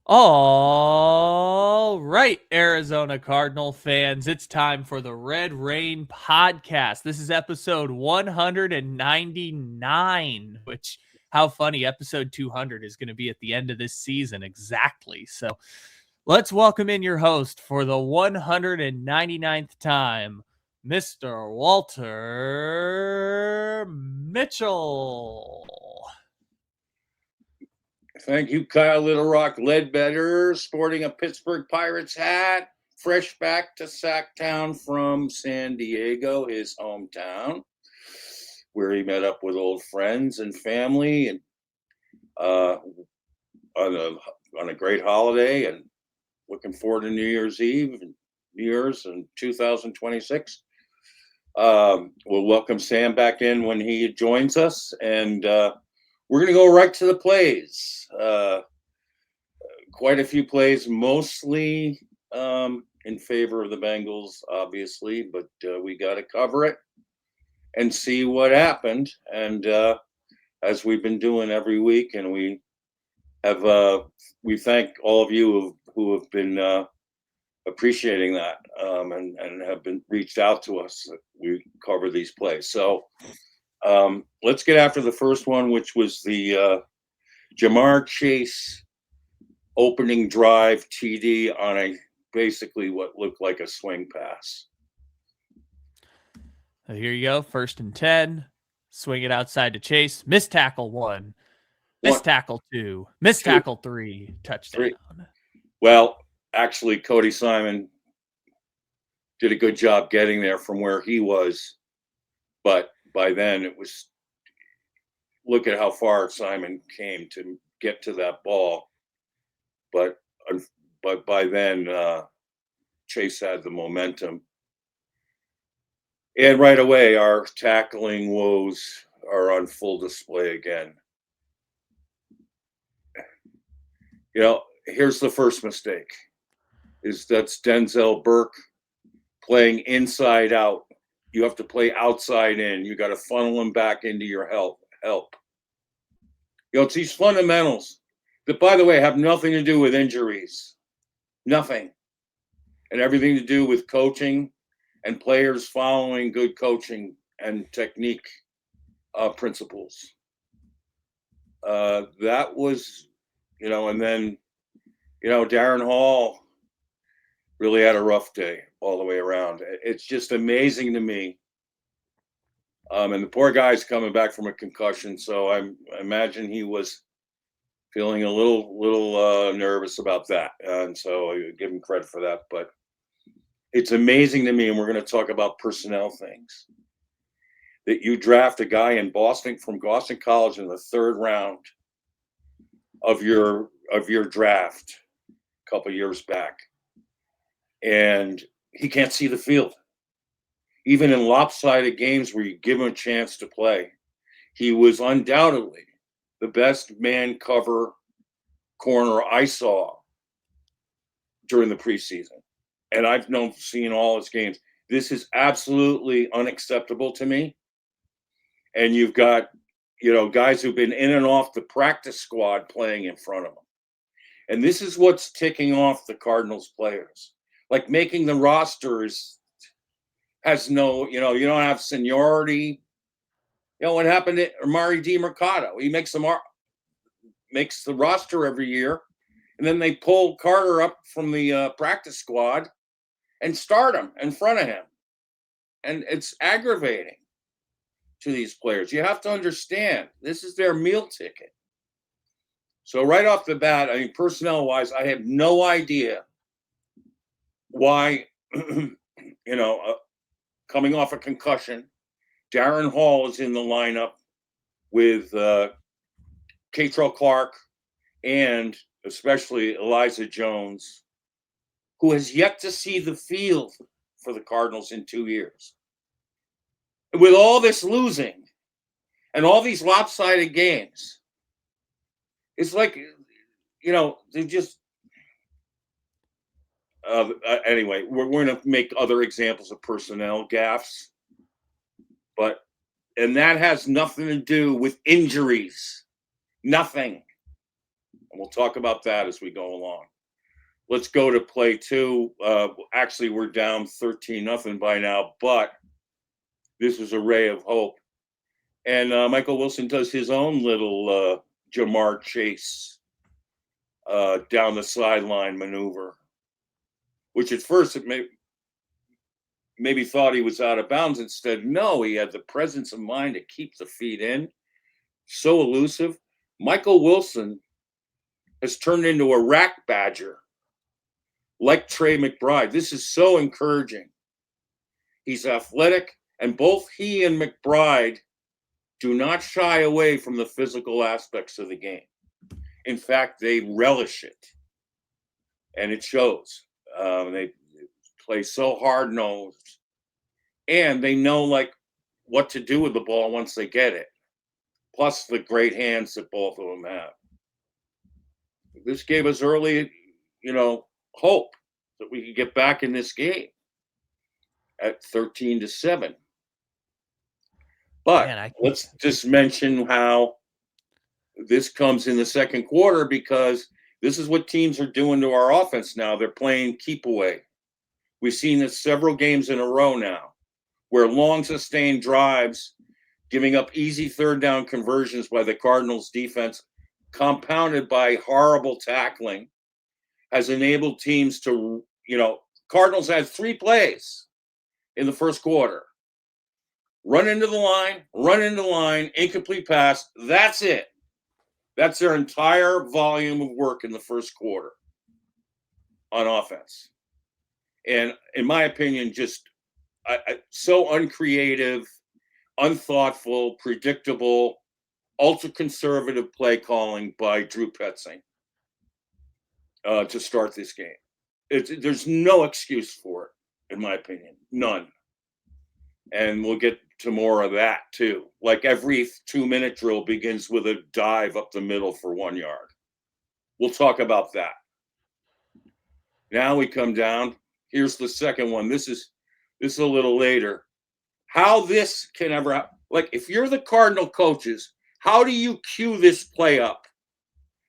All right, Arizona Cardinal fans, it's time for the Red Rain podcast. This is episode 199, which, how funny, episode 200 is going to be at the end of this season exactly. So let's welcome in your host for the 199th time, Mr. Walter Mitchell. Thank you, Kyle Little Rock Ledbetter, sporting a Pittsburgh Pirates hat, fresh back to Sacktown from San Diego, his hometown, where he met up with old friends and family, and on a great holiday, and looking forward to New Year's Eve and New Year's in 2026. We'll welcome Sam back in when he joins us, and we're going to go right to the plays. Quite a few plays, mostly in favor of the Bengals, obviously, but we got to cover it and see what happened. And as we've been doing every week, and we thank all of you who have been appreciating that and have been reached out to us. We cover these plays. So let's get after the first one, which was the JaMarr Chase opening drive TD on basically what looked like a swing pass. Here you go. 1st and 10. Swing it outside to Chase. Missed tackle 1. Missed tackle 2. Missed tackle 3. Touchdown. Well, actually, Cody Simon did a good job getting there from where he was. But by then it was, look at how far Simon came to get to that ball. But by then, Chase had the momentum. And right away, our tackling woes are on full display again. You know, here's the first mistake. That's Denzel Burke playing inside out. You have to play outside in. You got to funnel him back into your help. You know, it's these fundamentals that, by the way, have nothing to do with injuries. Nothing. And everything to do with coaching and players following good coaching and technique principles. That was, you know, and then, you know, Darren Hall really had a rough day all the way around. It's just amazing to me. And the poor guy's coming back from a concussion, so I imagine he was feeling a little nervous about that, and so I give him credit for that. But it's amazing to me, and we're going to talk about personnel things, that you draft a guy in Boston from Boston College in the 3rd round of your draft a couple years back, and he can't see the field. Even in lopsided games where you give him a chance to play, he was undoubtedly the best man cover corner I saw during the preseason. And I've seen all his games. This is absolutely unacceptable to me. And you've got, you know, guys who've been in and off the practice squad playing in front of them. And this is what's ticking off the Cardinals players. Like, making the rosters has no, you know, you don't have seniority. You know what happened to Amari DiMercato? He makes the roster every year, and then they pull Carter up from the practice squad and start him in front of him. And it's aggravating to these players. You have to understand, this is their meal ticket. So right off the bat, I mean, personnel-wise, I have no idea why, you know, coming off a concussion, Darren Hall is in the lineup with Catrell Clark and especially Elijah Jones, who has yet to see the field for the Cardinals in 2 years. With all this losing and all these lopsided games, it's like, you know, they just... anyway, we're going to make other examples of personnel gaffes, and that has nothing to do with injuries. Nothing. And we'll talk about that as we go along. Let's go to play 2. Actually, we're down 13-0 by now, but this is a ray of hope. And Michael Wilson does his own little JaMarr chase down the sideline maneuver, which at first it maybe thought he was out of bounds. Instead, no, he had the presence of mind to keep the feet in. So elusive. Michael Wilson has turned into a rack badger, like Trey McBride. This is so encouraging. He's athletic, and both he and McBride do not shy away from the physical aspects of the game. In fact, they relish it, and it shows. They play so hard-nosed, and they know what to do with the ball once they get it, plus the great hands that both of them have. This gave us early, hope that we could get back in this game at 13-7. But let's just mention how this comes in the second quarter, because this is what teams are doing to our offense now. They're playing keep away. We've seen this several games in a row now, where long sustained drives, giving up easy third down conversions by the Cardinals defense, compounded by horrible tackling, has enabled teams to, Cardinals had 3 plays in the first quarter. Run into the line, incomplete pass. That's it. That's their entire volume of work in the first quarter on offense. And in my opinion, just so uncreative, unthoughtful, predictable, ultra-conservative play calling by Drew Petzing to start this game. There's no excuse for it, in my opinion. None. And we'll get to more of that, too. Like every 2-minute drill begins with a dive up the middle for 1 yard. We'll talk about that. Now we come down. Here's the second one. This is a little later. How this can ever happen. If you're the Cardinal coaches, how do you cue this play up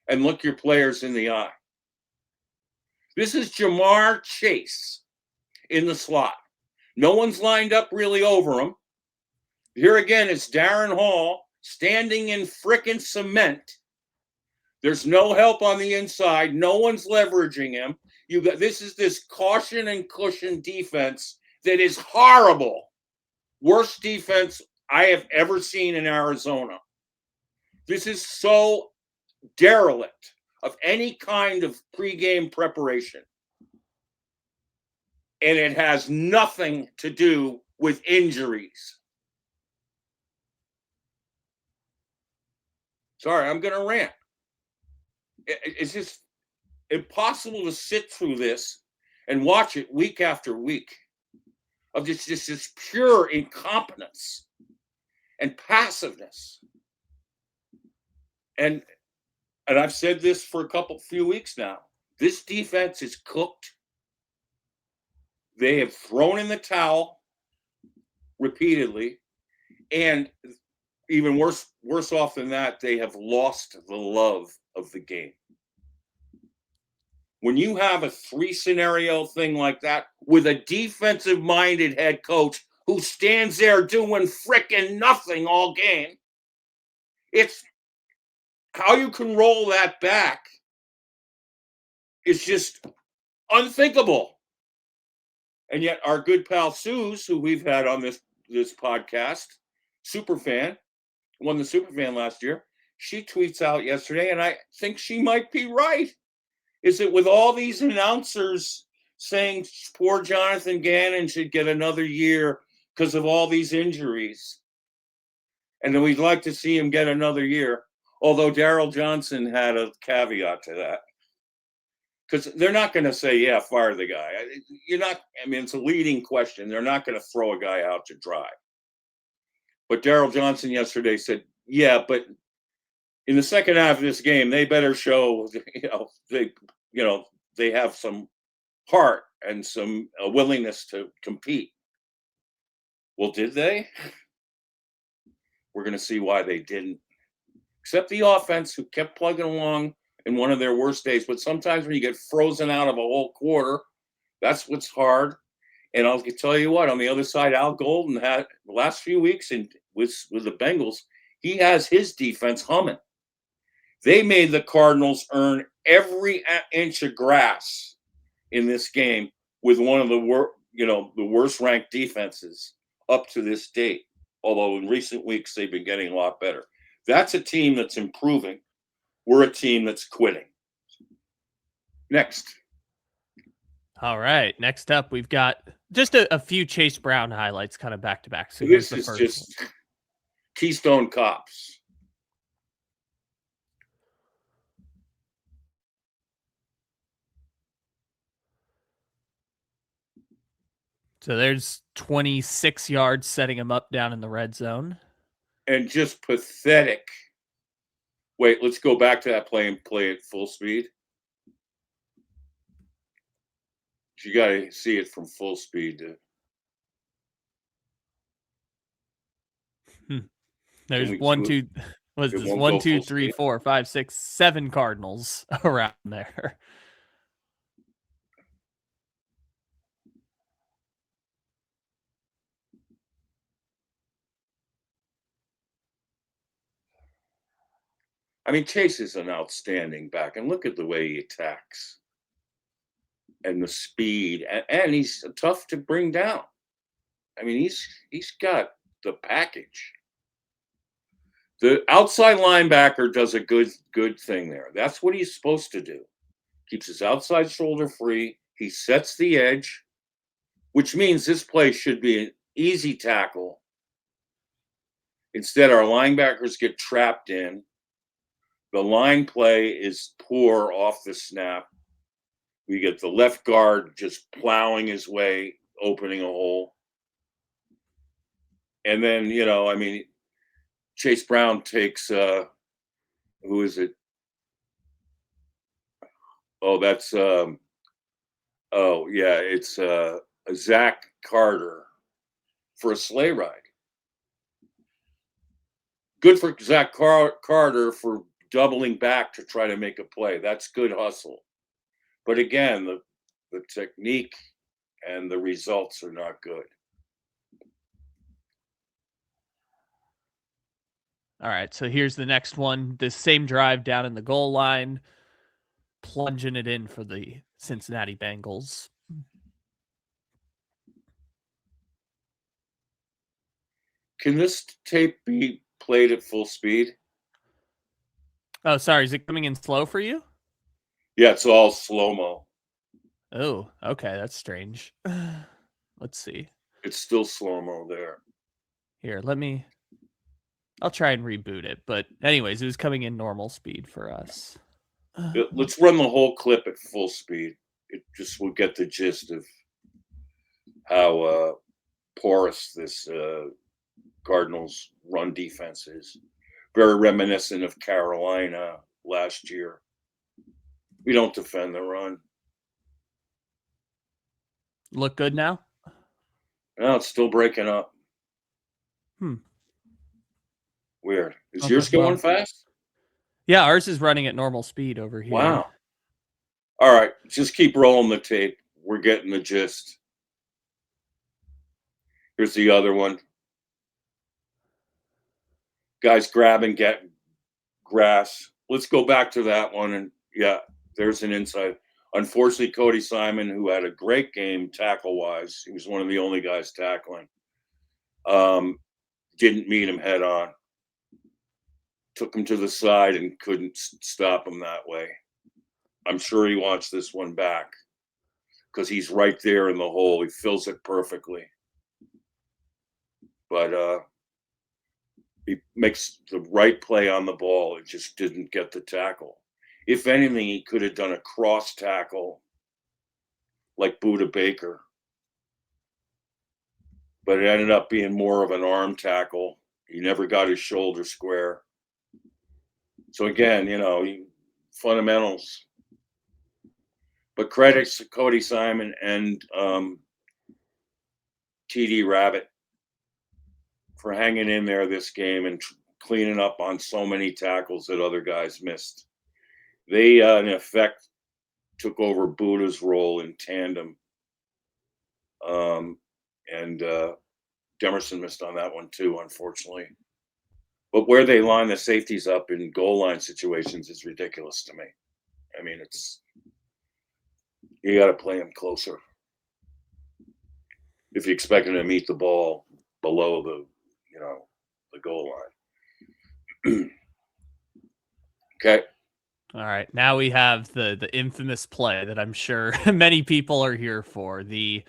and look your players in the eye? This is JaMarr Chase in the slot. No one's lined up really over him. Here again, it's Darren Hall standing in frickin' cement. There's no help on the inside. No one's leveraging him. This is this caution and cushion defense that is horrible. Worst defense I have ever seen in Arizona. This is so derelict of any kind of pregame preparation. And it has nothing to do with injuries. Sorry, I'm going to rant. It's just impossible to sit through this and watch it week after week of just this pure incompetence and passiveness. And I've said this for a few weeks now. This defense is cooked. They have thrown in the towel repeatedly, and even worse off than that, they have lost the love of the game. When you have a 3-scenario thing like that with a defensive-minded head coach who stands there doing frickin' nothing all game, it's how you can roll that back is just unthinkable. And yet our good pal Suze, who we've had on this podcast, Superfan, won the Superfan last year, she tweets out yesterday, and I think she might be right, is that with all these announcers saying poor Jonathan Gannon should get another year because of all these injuries, and that we'd like to see him get another year, although Daryl Johnson had a caveat to that. Because they're not going to say, yeah, fire the guy. It's a leading question. They're not going to throw a guy out to dry. But Daryl Johnson yesterday said, yeah, but in the second half of this game, they better show, they have some heart and some willingness to compete. Well, did they? We're going to see why they didn't. Except the offense, who kept plugging along in one of their worst days. But sometimes when you get frozen out of a whole quarter, that's what's hard. And I'll tell you what, on the other side, Al Golden had the last few weeks with the Bengals, he has his defense humming. They made the Cardinals earn every inch of grass in this game with one of the worst ranked defenses up to this date. Although in recent weeks they've been getting a lot better. That's a team that's improving. We're a team that's quitting. Next. All right. Next up, we've got just a few Chase Brown highlights kind of back to back. So this is just one. Keystone Cops. So there's 26 yards setting him up down in the red zone. And just pathetic. Wait, let's go back to that play and play at full speed. You got to see it from full speed. There's 1, 2, was this 1, 2, 3, 4, 5, 6, 7 Cardinals around there. I mean, Chase is an outstanding back, and look at the way he attacks and the speed, and he's tough to bring down. I mean, he's got the package. The outside linebacker does a good thing there. That's what he's supposed to do. Keeps his outside shoulder free. He sets the edge, which means this play should be an easy tackle. Instead, our linebackers get trapped in. The line play is poor off the snap. We get the left guard just plowing his way, opening a hole. And then, Chase Brown takes, who is it? Oh, that's, it's Zach Carter for a sleigh ride. Good for Zach Carter for doubling back to try to make a play. That's good hustle. But again, the technique and the results are not good. All right, so here's the next one. This same drive down in the goal line, plunging it in for the Cincinnati Bengals. Can this tape be played at full speed? Oh, sorry. Is it coming in slow for you? Yeah, it's all slow-mo. Oh, okay. That's strange. Let's see. It's still slow-mo there. Here, I'll try and reboot it. But anyways, it was coming in normal speed for us. Let's run the whole clip at full speed. It just will get the gist of how porous this Cardinals run defense is. Very reminiscent of Carolina last year. We don't defend the run. Look good now? No, it's still breaking up. Weird. Is yours going fast? Yeah, ours is running at normal speed over here. Wow. All right, just keep rolling the tape. We're getting the gist. Here's the other one. Guys grab and get grass. Let's go back to that one. And yeah, there's an insight. Unfortunately, Cody Simon, who had a great game tackle-wise, he was one of the only guys tackling, didn't meet him head on. Took him to the side and couldn't stop him that way. I'm sure he wants this one back because he's right there in the hole. He fills it perfectly. But he makes the right play on the ball. It just didn't get the tackle. If anything, he could have done a cross tackle like Buda Baker. But it ended up being more of an arm tackle. He never got his shoulder square. So again, fundamentals. But credits to Cody Simon and TD Rabbit for hanging in there this game and cleaning up on so many tackles that other guys missed. They, in effect, took over Buddha's role in tandem. And Demerson missed on that one too, unfortunately. But where they line the safeties up in goal line situations is ridiculous to me. I mean, you got to play them closer if you expect them to meet the ball below the goal line. Okay. All right. Now we have the infamous play that I'm sure many people are here for. The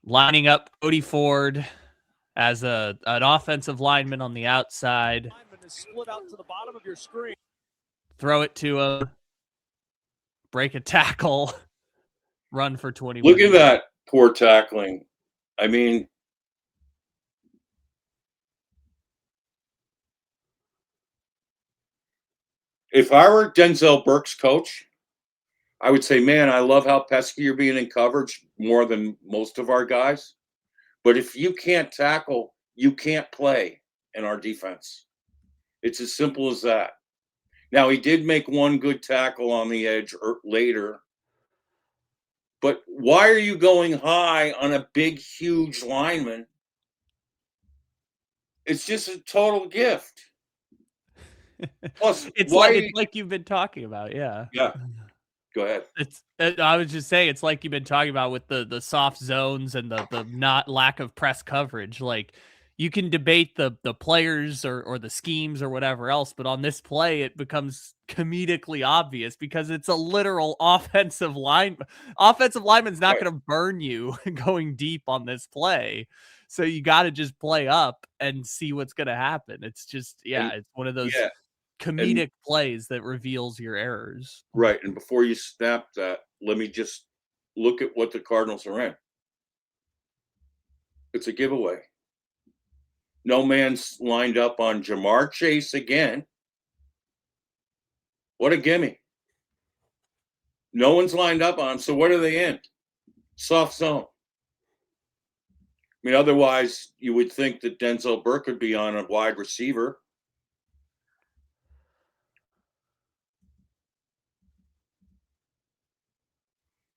lining up Cody Ford as an offensive lineman on the outside. Split out to the bottom of your screen. Throw it to him. Break a tackle. Run for 21. Look at that poor tackling. I mean, if I were Denzel Burke's coach, I would say, man, I love how pesky you're being in coverage more than most of our guys. But if you can't tackle, you can't play in our defense. It's as simple as that. Now, he did make one good tackle on the edge later. But why are you going high on a big, huge lineman? It's just a total gift. Plus, it's like you've been talking about, yeah. Yeah. Go ahead. I was just saying, it's like you've been talking about with the soft zones and the not lack of press coverage. Like, you can debate the players or the schemes or whatever else, but on this play, it becomes comedically obvious because it's a literal offensive lineman's not Right. going to burn you going deep on this play. So you got to just play up and see what's going to happen. It's just, it's one of those comedic plays that reveals your errors. Right. And before you snap that, let me just look at what the Cardinals are in. It's a giveaway. No man's lined up on JaMarr Chase again. What a gimme. No one's lined up on him. So what are they in? Soft zone. I mean, otherwise, you would think that Denzel Burke would be on a wide receiver.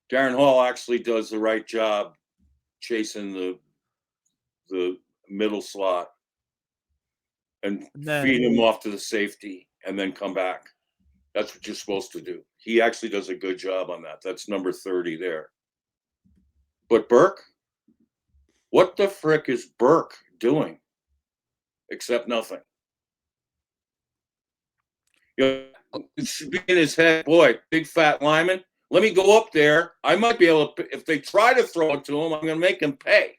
Darren Hall actually does the right job chasing the middle slot and feed him off to the safety and then come back. That's what you're supposed to do. He actually does a good job on that. That's number 30 there. But Burke, what the frick is Burke doing? Except nothing. It should be in his head, boy, big fat lineman. Let me go up there. I might be able to, if they try to throw it to him, I'm going to make him pay.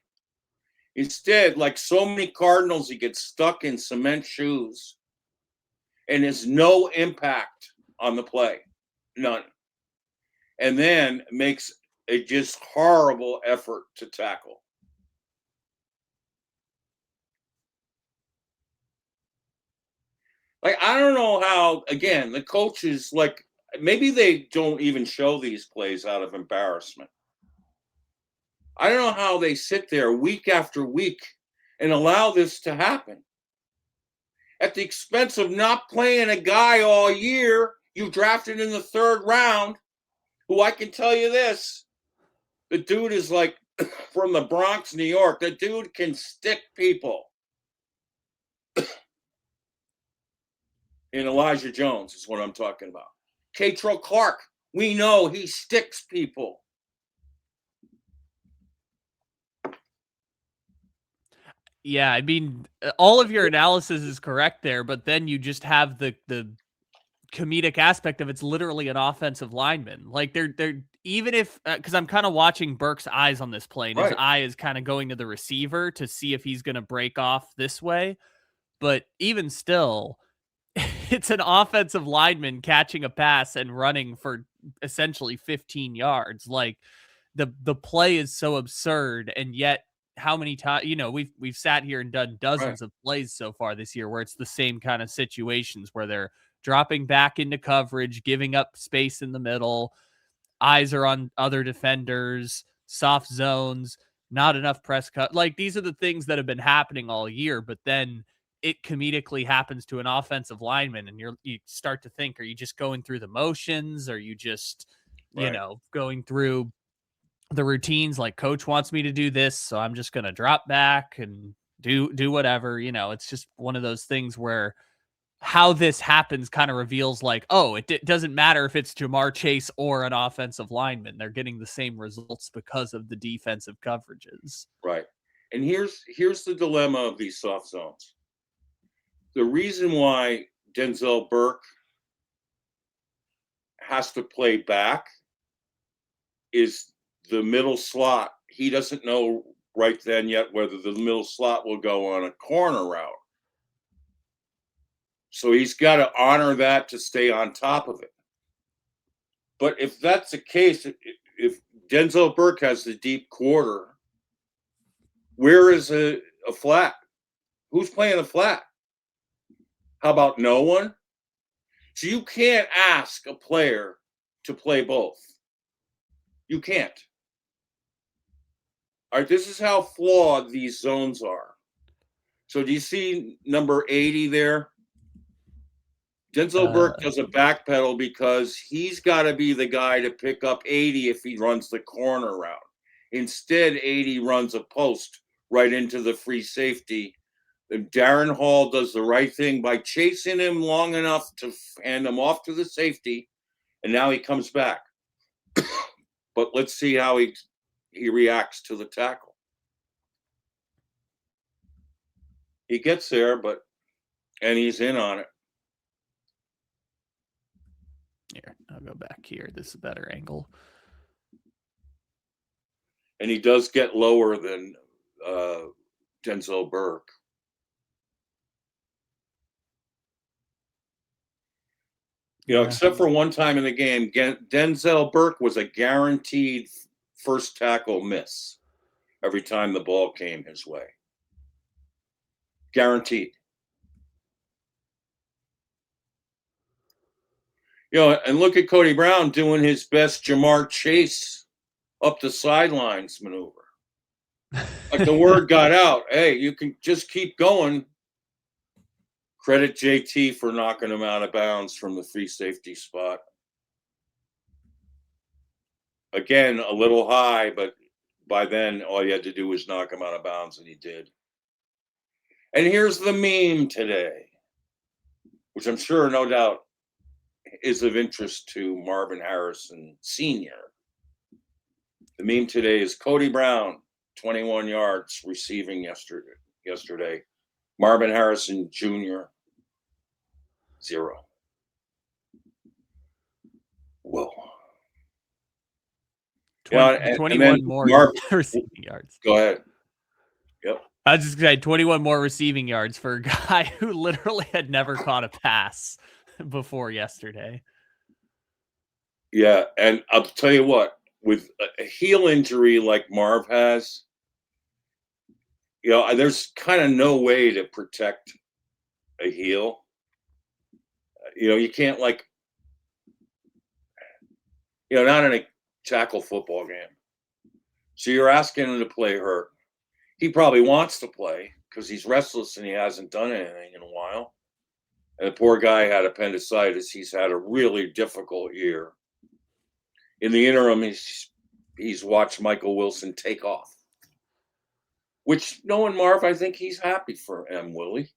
Instead, like so many Cardinals, he gets stuck in cement shoes and has no impact on the play. None. And then makes a just horrible effort to tackle. Like, I don't know how, again, the coaches, like, maybe they don't even show these plays out of embarrassment. I don't know how they sit there week after week and allow this to happen. At the expense of not playing a guy all year you drafted in the 3rd round, who I can tell you this, the dude is like from the Bronx, New York. The dude can stick people. In Elijah Jones is what I'm talking about. Catrell Clark, we know he sticks people. Yeah, I mean, all of your analysis is correct there, but then you just have the comedic aspect of it's literally an offensive lineman. Like they're even if because I'm kind of watching Burke's eyes on this play, and his eye is kind of going to the receiver to see if he's going to break off this way. But even still, it's an offensive lineman catching a pass and running for essentially 15 yards. Like the play is so absurd, and yet how many times, we've sat here and done dozens of plays so far this year where it's the same kind of situations where they're dropping back into coverage, giving up space in the middle, eyes are on other defenders, soft zones, not enough press cut. Like these are the things that have been happening all year, but then it comedically happens to an offensive lineman, and you start to think, are you just going through the motions? Are you just, going through the routines? Like, coach wants me to do this, so I'm just going to drop back and do whatever. It's just one of those things where how this happens kind of reveals, like, oh, it doesn't matter if it's JaMarr Chase or an offensive lineman. They're getting the same results because of the defensive coverages. Right. And here's the dilemma of these soft zones. The reason why Denzel Burke has to play back is the middle slot. He doesn't know right then yet whether the middle slot will go on a corner route. So he's got to honor that to stay on top of it. But if that's the case, if Denzel Burke has the deep quarter, where is a flat? Who's playing the flat? How about no one? So you can't ask a player to play both. You can't. All right, this is how flawed these zones are. So do you see number 80 there? Denzel Burke does a backpedal because he's got to be the guy to pick up 80 if he runs the corner route. Instead, 80 runs a post right into the free safety. And Darren Hall does the right thing by chasing him long enough to hand him off to the safety, and now he comes back. But let's see how he reacts to the tackle. He gets there, and he's in on it. Here, I'll go back here. This is a better angle. And he does get lower than Denzel Burke. Except for one time in the game, Denzel Burke was a guaranteed first tackle miss every time the ball came his way. Guaranteed. And look at Cody Brown doing his best JaMarr Chase up the sidelines maneuver. Like the word got out, hey, you can just keep going. Credit JT for knocking him out of bounds from the free safety spot. Again, a little high, but by then all you had to do was knock him out of bounds, and he did. And here's the meme today, which I'm sure, no doubt, is of interest to Marvin Harrison Sr. The meme today is Cody Brown, 21 yards receiving yesterday. Marvin Harrison Jr., 0. Whoa. 21 more receiving yards. Go ahead. Yep. I was just going to say 21 more receiving yards for a guy who literally had never caught a pass before yesterday. Yeah, and I'll tell you what, with a heel injury like Marv has, there's kind of no way to protect a heel. You can't not in a tackle football game. So you're asking him to play hurt. He probably wants to play because he's restless and he hasn't done anything in a while. And the poor guy had appendicitis. He's had a really difficult year. In the interim, he's watched Michael Wilson take off. Which, knowing Marv, I think he's happy for him, Willie.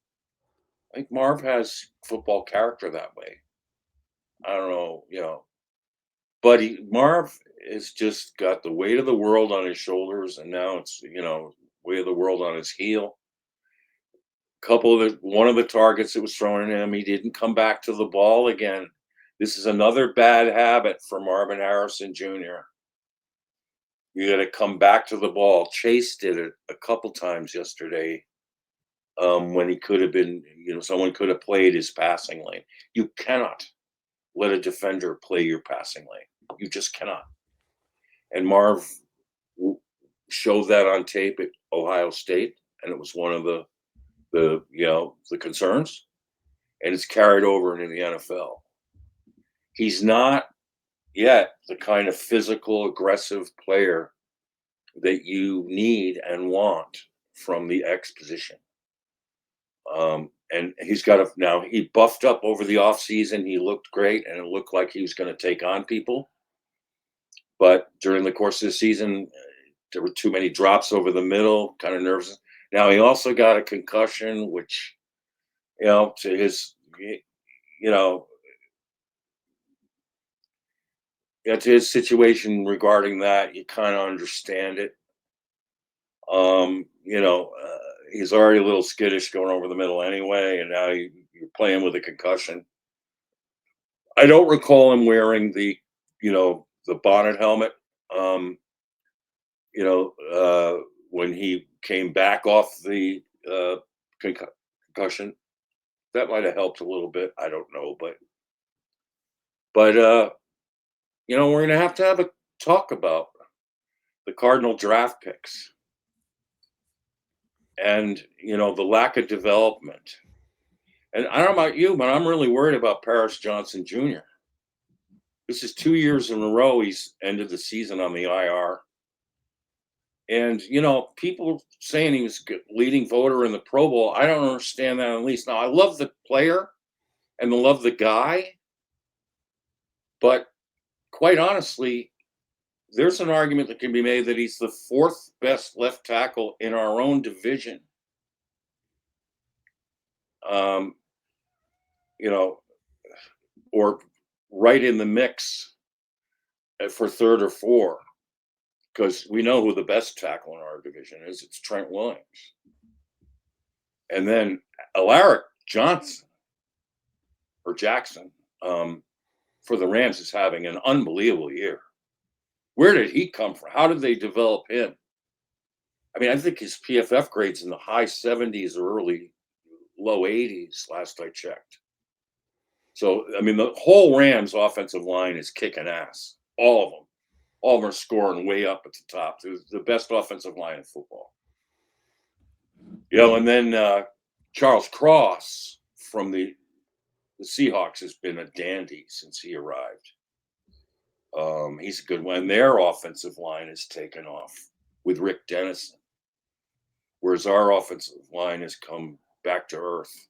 I think Marv has football character that way. I don't know, But Marv has just got the weight of the world on his shoulders, and now it's, weight of the world on his heel. One of the targets that was thrown at him, he didn't come back to the ball again. This is another bad habit for Marvin Harrison Jr. You got to come back to the ball. Chase did it a couple times yesterday when he could have been, someone could have played his passing lane. You cannot let a defender play your passing lane. You just cannot. And Marv showed that on tape at Ohio State, and it was one of the concerns, and it's carried over into the NFL. He's not yet the kind of physical, aggressive player that you need and want from the X position. And he's got now he buffed up over the offseason. He looked great, and it looked like he was going to take on people. But during the course of the season, there were too many drops over the middle, kind of nervous. Now he also got a concussion, which, to his, to his situation regarding that, you kind of understand it. He's already a little skittish going over the middle anyway, and now you're playing with a concussion. I don't recall him wearing the bonnet helmet. When he came back off the concussion, that might have helped a little bit. I don't know, but we're going to have a talk about the Cardinal draft picks and the lack of development. And I don't know about you, but I'm really worried about Paris Johnson Jr. This is 2 years in a row he's ended the season on the IR. And, people saying he was leading voter in the Pro Bowl, I don't understand that in the least. Now, I love the player and I love the guy, but quite honestly, there's an argument that can be made that he's the fourth best left tackle in our own division. Or right in the mix for third or fourth, because we know who the best tackle in our division is. It's Trent Williams. And then Alaric Johnson or Jackson for the Rams is having an unbelievable year. Where did he come from? How did they develop him? I mean, I think his PFF grade's in the high 70s or low 80s last I checked. So, I mean, the whole Rams offensive line is kicking ass. All of them. All of them are scoring way up at the top. They're the best offensive line in football. And then Charles Cross from the Seahawks has been a dandy since he arrived. He's a good one. Their offensive line has taken off with Rick Dennison, whereas our offensive line has come back to earth.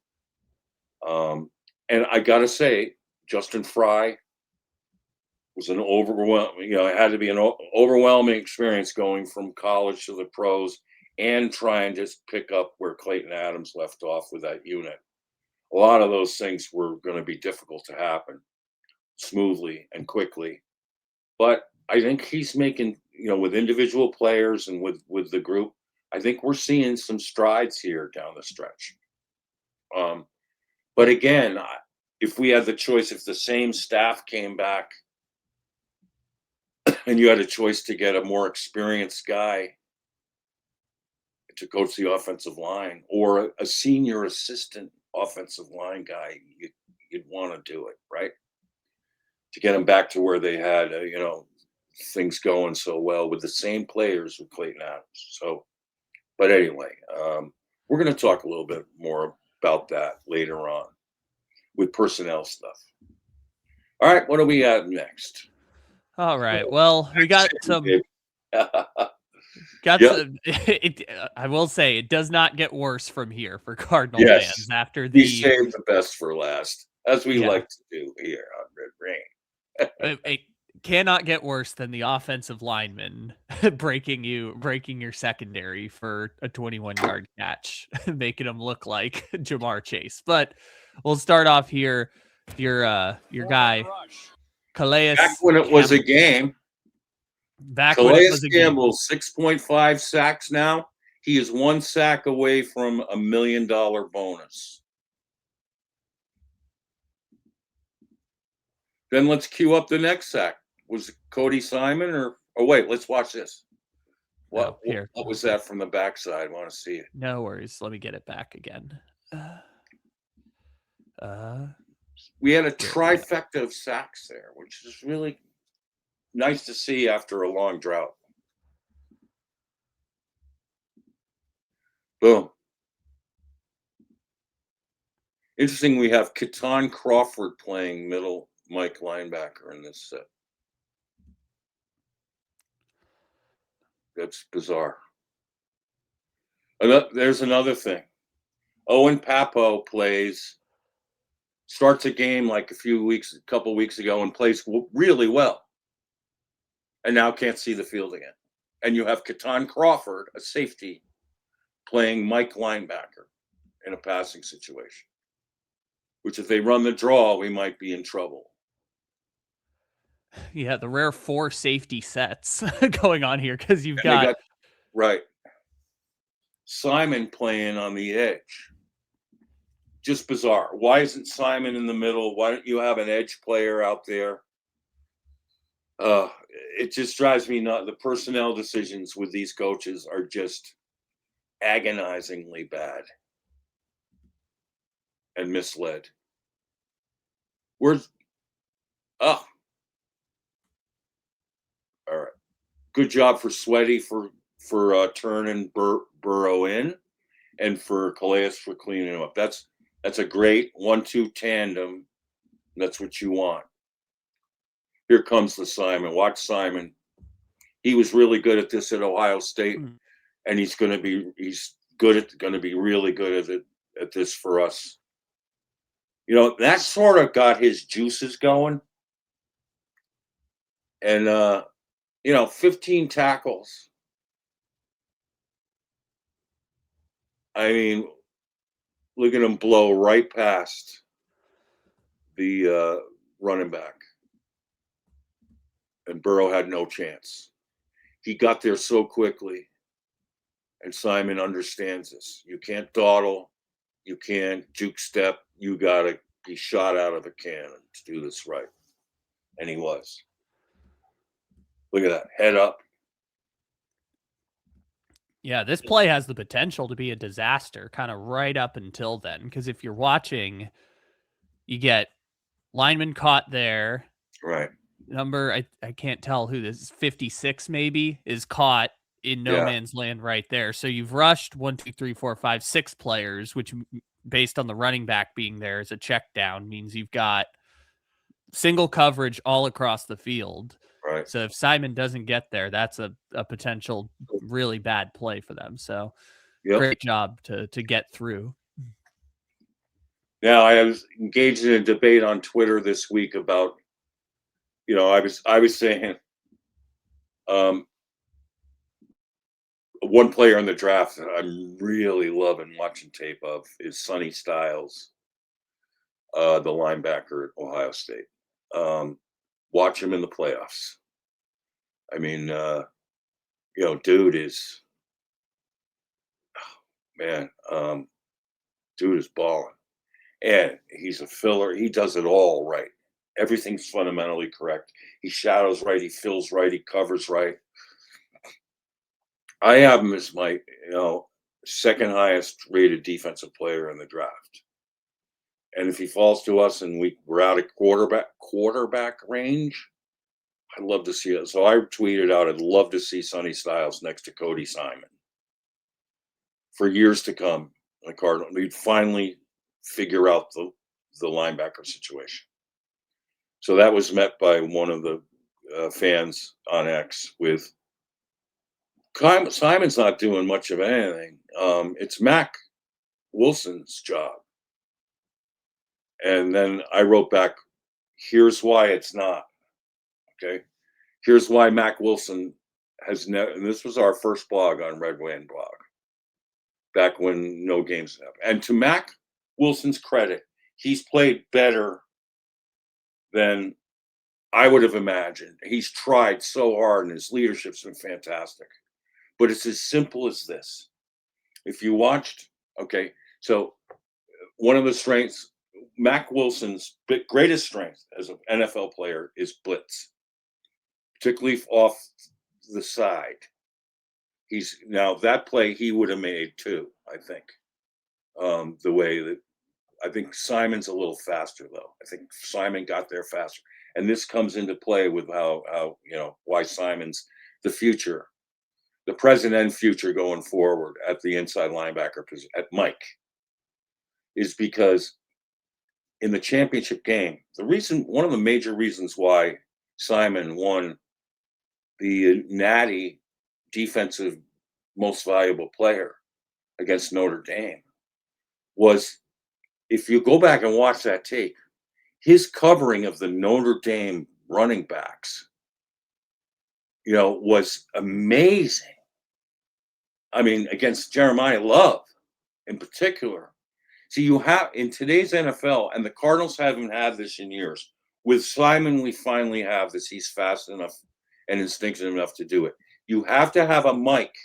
And I got to say, Justin Fry was an overwhelming, it had to be an overwhelming experience going from college to the pros and trying to pick up where Clayton Adams left off with that unit. A lot of those things were going to be difficult to happen smoothly and quickly. But I think he's making, with individual players and with the group, I think we're seeing some strides here down the stretch. But again, if we had the choice, if the same staff came back and you had a choice to get a more experienced guy to coach the offensive line or a senior assistant offensive line guy, you'd want to do it, right? To get them back to where they had, things going so well with the same players with Clayton Adams. So, but anyway, we're going to talk a little bit more about that later on with personnel stuff. All right, what do we have next? All right. Well, we got some. I will say it does not get worse from here for Cardinal fans after we saved the best for last, as we like to do here on Red Rain. It cannot get worse than the offensive lineman breaking your secondary for a 21-yard catch, making him look like JaMarr Chase. But we'll start off here. Your guy, Calais. Back when it was a game. Calais Campbell, 6.5 sacks now. He is 1 sack away from $1 million bonus. Then let's cue up the next sack. Was it Cody Simon or wait, let's watch this. What was that from the backside? I want to see it. No worries. Let me get it back again. We had a trifecta of sacks there, which is really nice to see after a long drought. Boom. Interesting, we have Keaton Crawford playing middle Mike linebacker in this set. That's bizarre. There's another thing. Owen Papo starts a game like a couple weeks ago and plays really well. And now can't see the field again. And you have Keaton Crawford, a safety, playing Mike linebacker in a passing situation, which if they run the draw, we might be in trouble. Yeah, the rare 4 safety sets going on here because you've got right. Simon playing on the edge. Just bizarre. Why isn't Simon in the middle? Why don't you have an edge player out there? It just drives me nuts. The personnel decisions with these coaches are just agonizingly bad and misled. All right. Good job for Sweaty for turning Burrow in, and for Calais for cleaning him up. That's a great 1-2 tandem. That's what you want. Here comes the Simon. Watch Simon. He was really good at this at Ohio State, and he's going to be really good at this for us. That sort of got his juices going. And 15 tackles. I mean, look at him blow right past the running back. And Burrow had no chance. He got there so quickly. And Simon understands this. You can't dawdle. You can't juke step. You got to be shot out of a cannon to do this right. And he was. Look at that. Head up. Yeah, this play has the potential to be a disaster kind of right up until then. Because if you're watching, you get lineman caught there. Right. Number, I can't tell who this is, 56 maybe, is caught in no man's land right there. So you've rushed 1, 2, 3, 4, 5, 6 players, which based on the running back being there as a check down means you've got single coverage all across the field. Right. So if Simon doesn't get there, that's a potential really bad play for them. So great job to get through. Now, I was engaged in a debate on Twitter this week about, I was saying one player in the draft that I'm really loving watching tape of is Sonny Styles, the linebacker at Ohio State. Watch him in the playoffs. I mean, dude is, dude is balling. And he's a filler. He does it all right. Everything's fundamentally correct. He shadows right. He fills right. He covers right. I have him as my, second highest rated defensive player in the draft. And if he falls to us and we're out of quarterback range, I'd love to see it. So I tweeted out, I'd love to see Sonny Styles next to Cody Simon for years to come. The Cardinals, we'd finally figure out the linebacker situation. So that was met by one of the fans on X with, Simon's not doing much of anything. It's Mac Wilson's job. And then I wrote back, here's why it's not. Okay. Here's why Mac Wilson has never, and this was our first blog on Red Wayne blog, back when no games happened. And to Mac Wilson's credit, he's played better than I would have imagined. He's tried so hard and his leadership's been fantastic. But it's as simple as this. If you watched, so one of the strengths, Mac Wilson's greatest strength as an NFL player is blitz, particularly off the side. Now that play he would have made too, I think. The way that I think Simon's a little faster though. I think Simon got there faster, and this comes into play with how why Simon's the future, the present and future going forward at the inside linebacker position at Mike, is because in the championship game, one of the major reasons why Simon won the Natty defensive most valuable player against Notre Dame was, if you go back and watch that tape, his covering of the Notre Dame running backs, was amazing. I mean, against Jeremiah Love in particular. So you have, in today's NFL, and the Cardinals haven't had this in years. With Simon, we finally have this. He's fast enough and instinctive enough to do it. You have to have a Mike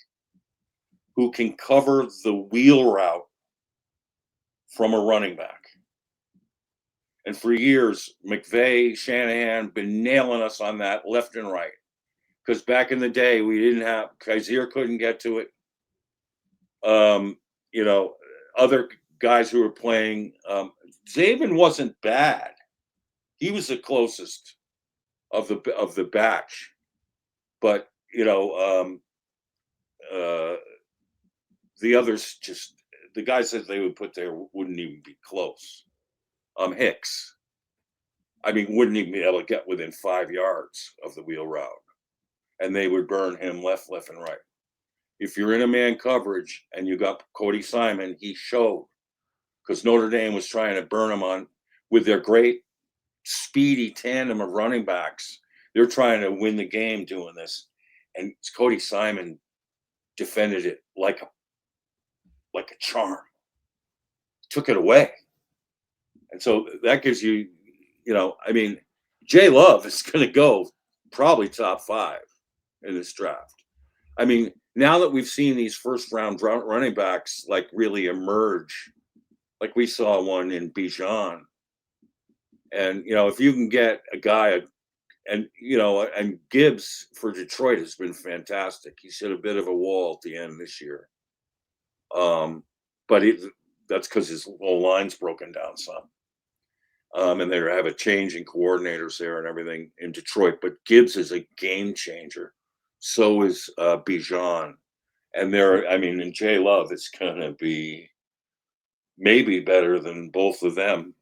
who can cover the wheel route from a running back. And for years, McVay, Shanahan, been nailing us on that left and right. Because back in the day, we didn't have, Kaiser couldn't get to it. Other guys who were playing, Zabin wasn't bad. He was the closest of the batch. But, the others the guys that they would put there wouldn't even be close. Hicks, wouldn't even be able to get within 5 yards of the wheel route. And they would burn him left, and right. If you're in a man coverage and you got Cody Simon, he showed. Because Notre Dame was trying to burn him on with their great speedy tandem of running backs. They're trying to win the game doing this. And Cody Simon defended it like a charm. Took it away. And so that gives you, Jay Love is going to go probably top 5 in this draft. Now that we've seen these first round running backs really emerge, like we saw one in Bijan. And, if you can get a guy, and Gibbs for Detroit has been fantastic. He's hit a bit of a wall at the end this year. But that's because his whole line's broken down some. And they have a change in coordinators there and everything in Detroit. But Gibbs is a game changer. So is Bijan. And in Jay Love, it's going to be maybe better than both of them.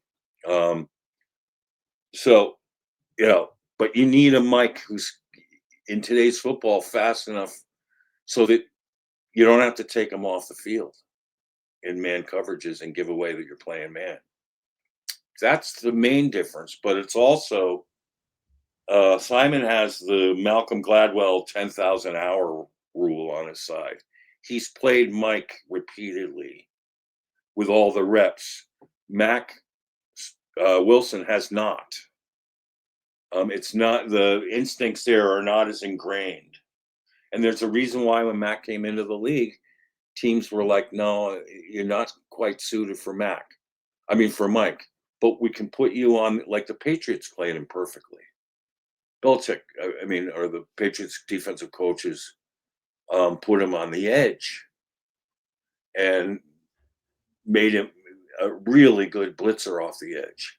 But you need a Mike who's in today's football fast enough so that you don't have to take him off the field in man coverages and give away that you're playing man. That's the main difference. But it's also Simon has the Malcolm Gladwell 10,000 hour rule on his side. He's played Mike repeatedly with all the reps. Mac Wilson has not. It's not, the instincts there are not as ingrained. And there's a reason why when Mac came into the league, teams were like, no, you're not quite suited for for Mike. But we can put you on, like the Patriots played him perfectly. Belichick, or the Patriots defensive coaches put him on the edge and made him a really good blitzer off the edge.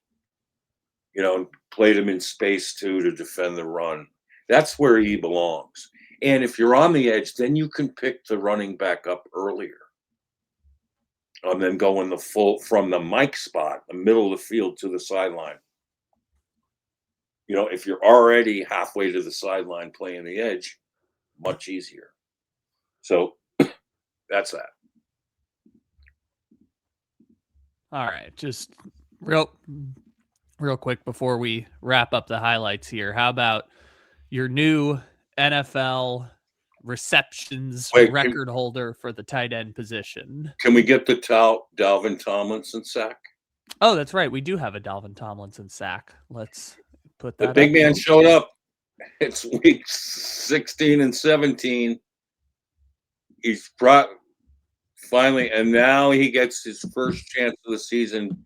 And played him in space too to defend the run. That's where he belongs. And if you're on the edge, then you can pick the running back up earlier. And then go in the full from the Mike spot, the middle of the field to the sideline. If you're already halfway to the sideline playing the edge, much easier. So that's that. All right. Just real quick before we wrap up the highlights here. How about your new NFL receptions record holder for the tight end position? Can we get the Dalvin Tomlinson sack? Oh, that's right. We do have a Dalvin Tomlinson sack. Let's put that. The big man showed up. It's week 16 and 17. He's finally, and now he gets his first chance of the season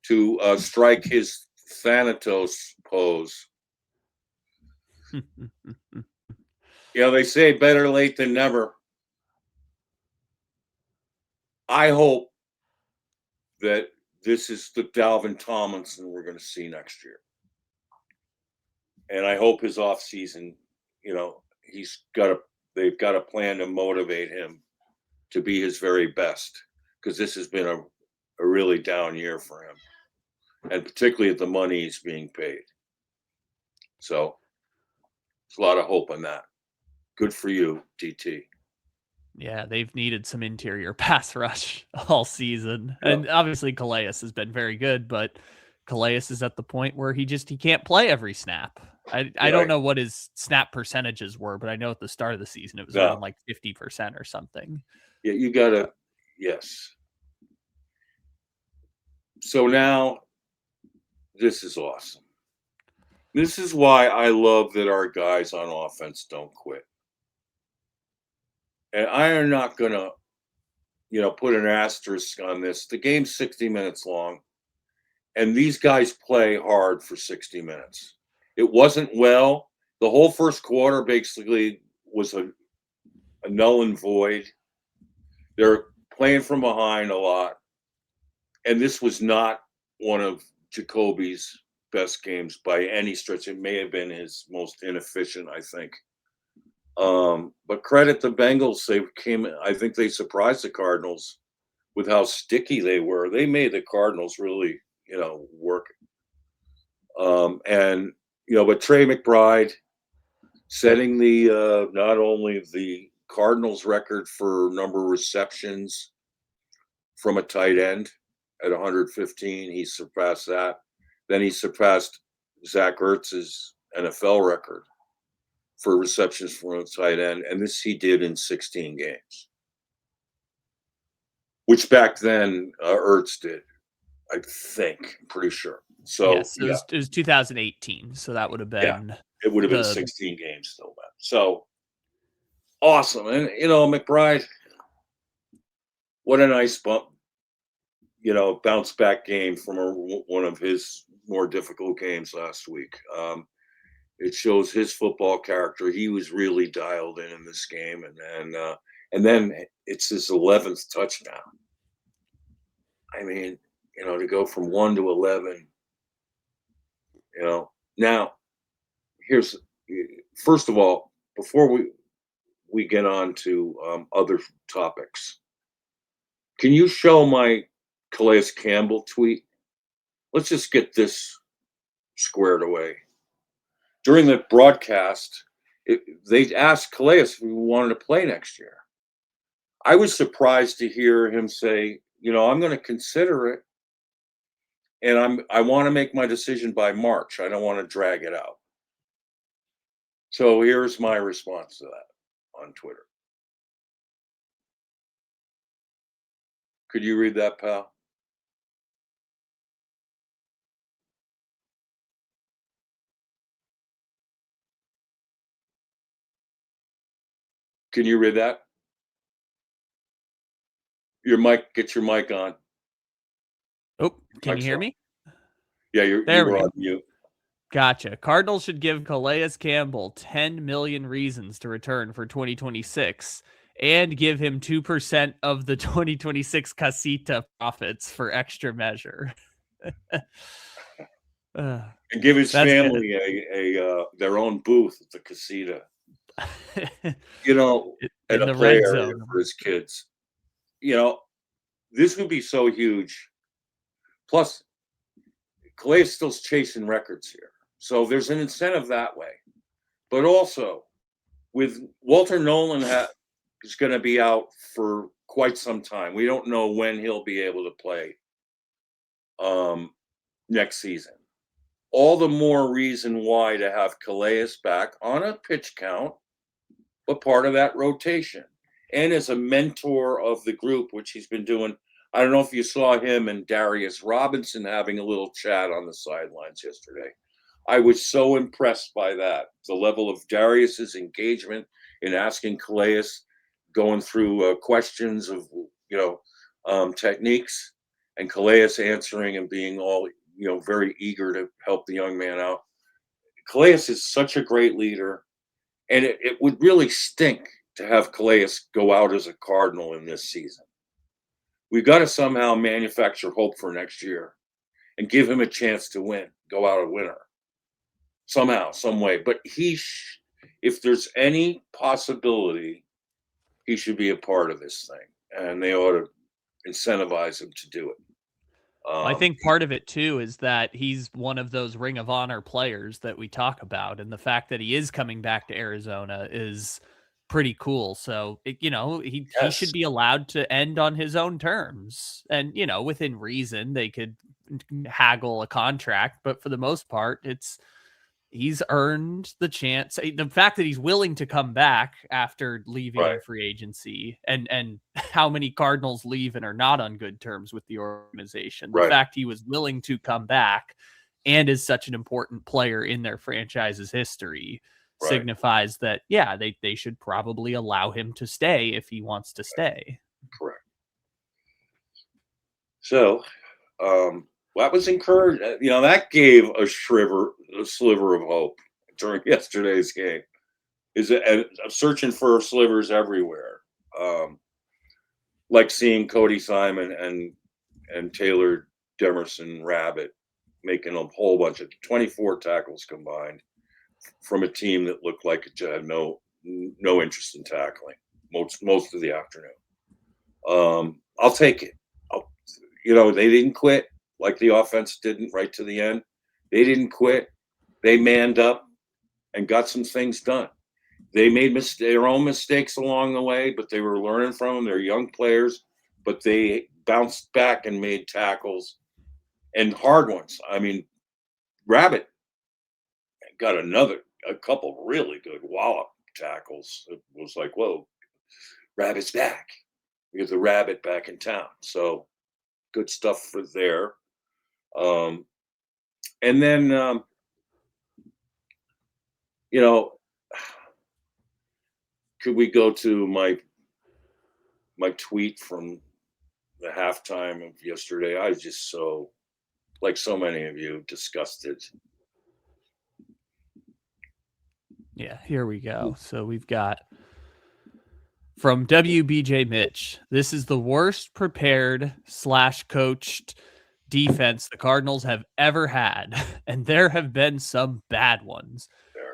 to strike his Thanatos pose. They say better late than never. I hope that this is the Dalvin Tomlinson we're going to see next year. And I hope his offseason, they've got a plan to motivate him to be his very best, because this has been a really down year for him, and particularly at the money he's being paid. So there's a lot of hope on that. Good for you, DT. Yeah, they've needed some interior pass rush all season. Yeah. And obviously Calais has been very good, but Calais is at the point where he can't play every snap. I don't Right. know what his snap percentages were, but I know at the start of the season it was No. around like 50% or something. Yeah, you gotta, yes. So now this is awesome. This is why I love that our guys on offense don't quit. And I am not gonna, put an asterisk on this. The game's 60 minutes long, and these guys play hard for 60 minutes. It wasn't well. The whole first quarter basically was a null and void. They're playing from behind a lot. And this was not one of Jacoby's best games by any stretch. It may have been his most inefficient, I think. But credit the Bengals. I think they surprised the Cardinals with how sticky they were. They made the Cardinals really, work. But Trey McBride setting the not only the Cardinals record for number of receptions from a tight end at 115, he surpassed that. Then he surpassed Zach Ertz's NFL record for receptions from a tight end, and this he did in 16 games, which back then Ertz did, I think. I'm pretty sure. So yes, it was 2018, so that would have been it would have been 16 games still then. So awesome. And McBride, what a nice bump, bounce back game from one of his more difficult games last week. It shows his football character. He was really dialed in this game, and then it's his 11th touchdown. I mean, to go from 1 to 11. Now first of all, before we get on to other topics, can you show my Calais Campbell tweet? Let's just get this squared away. During the broadcast, they asked Calais if he wanted to play next year. I was surprised to hear him say, I'm going to consider it, and I want to make my decision by March. I don't want to drag it out. So here's my response to that on Twitter. Could you read that, pal? Can you read that? Get your mic on. Oh, can you hear me? Yeah, you were on mute. Gotcha. Cardinals should give Calais Campbell 10 million reasons to return for 2026 and give him 2% of the 2026 Casita profits for extra measure. And give his family a their own booth at the Casita. In the play area for his kids. This would be so huge. Plus, Calais is still chasing records here. So there's an incentive that way. But also, with Walter Nolan is going to be out for quite some time. We don't know when he'll be able to play next season. All the more reason why to have Calais back on a pitch count, but part of that rotation. And as a mentor of the group, which he's been doing. I don't know if you saw him and Darius Robinson having a little chat on the sidelines yesterday. I was so impressed by that. The level of Darius's engagement in asking Calais, going through questions of, techniques, and Calais answering and being all, very eager to help the young man out. Calais is such a great leader, and it would really stink to have Calais go out as a Cardinal in this season. We've got to somehow manufacture hope for next year and give him a chance to win, go out a winner. Somehow, some way. But if there's any possibility, he should be a part of this thing. And they ought to incentivize him to do it. I think part of it, too, is that he's one of those Ring of Honor players that we talk about. And the fact that he is coming back to Arizona is pretty cool. So, he should be allowed to end on his own terms. And, within reason, they could haggle a contract. But for the most part, he's earned the chance. The fact that he's willing to come back after leaving in free agency and how many Cardinals leave and are not on good terms with the organization. The fact he was willing to come back and is such an important player in their franchise's history signifies that, they should probably allow him to stay if he wants to stay. Correct. So, that was encouraging. That gave a sliver of hope during yesterday's game. I'm searching for slivers everywhere. Like seeing Cody Simon and Taylor Demerson Rabbit making a whole bunch of 24 tackles combined from a team that looked like it had no interest in tackling most of the afternoon. I'll take it. They didn't quit like the offense didn't right to the end. They didn't quit. They manned up and got some things done. They made their own mistakes along the way, but they were learning from them. They're young players, but they bounced back and made tackles and hard ones. I mean, Rabbit got a couple really good wallop tackles. It was like, whoa, Rabbit's back. We get the Rabbit back in town. So good stuff for there. And then, could we go to my tweet from the halftime of yesterday? I was just so, like so many of you, disgusted. Yeah, here we go. So we've got from WBJ Mitch. This is the worst prepared / coached defense the Cardinals have ever had, and there have been some bad ones.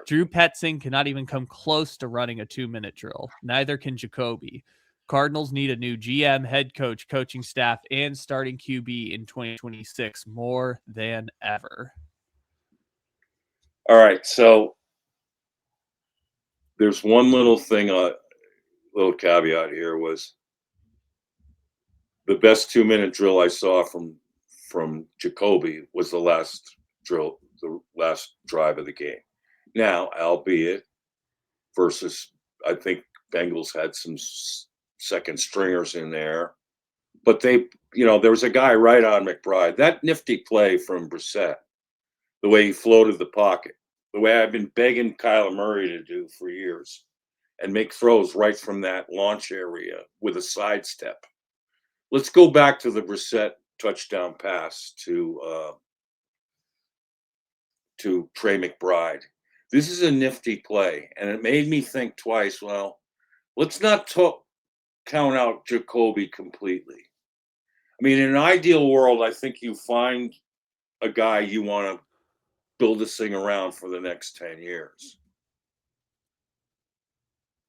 Drew Petzing cannot even come close to running a 2-minute drill. Neither can Jacoby. Cardinals need a new GM, head coach, coaching staff, and starting QB in 2026 more than ever. All right, so there's one little thing, little caveat here was the best 2-minute drill I saw from Jacoby was the last drive of the game. Now, albeit versus, I think Bengals had some second stringers in there, but there was a guy right on McBride. That nifty play from Brissett, the way he floated the pocket, the way I've been begging Kyler Murray to do for years, and make throws right from that launch area with a sidestep. Let's go back to the Brissett touchdown pass to Trey McBride. This is a nifty play, and it made me think twice, well, let's not count out Jacoby completely. I mean, in an ideal world, I think you find a guy you want to build this thing around for the next 10 years.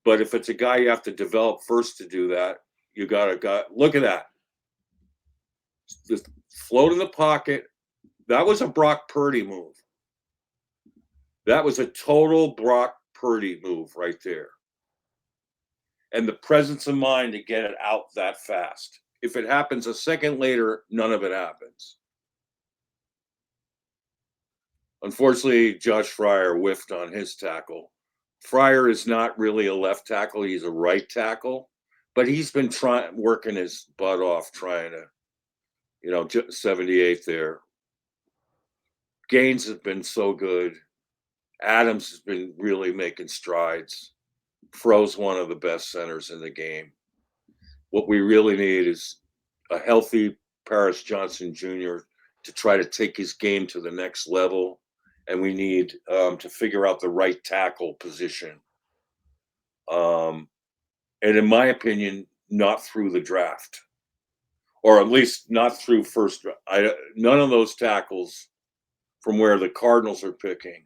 But if it's a guy you have to develop first to do that, you got to look at that. Just float in the pocket. That was a Brock Purdy move. That was a total Brock Purdy move right there. And the presence of mind to get it out that fast. If it happens a second later, none of it happens. Unfortunately, Josh Fryer whiffed on his tackle. Fryer is not really a left tackle. He's a right tackle. But he's been working his butt off trying to, 78 there. Gaines has been so good. Adams has been really making strides. Fro's one of the best centers in the game. What we really need is a healthy Paris Johnson Jr. to try to take his game to the next level. And we need to figure out the right tackle position. And in my opinion, not through the draft. Or at least not through first. None of those tackles from where the Cardinals are picking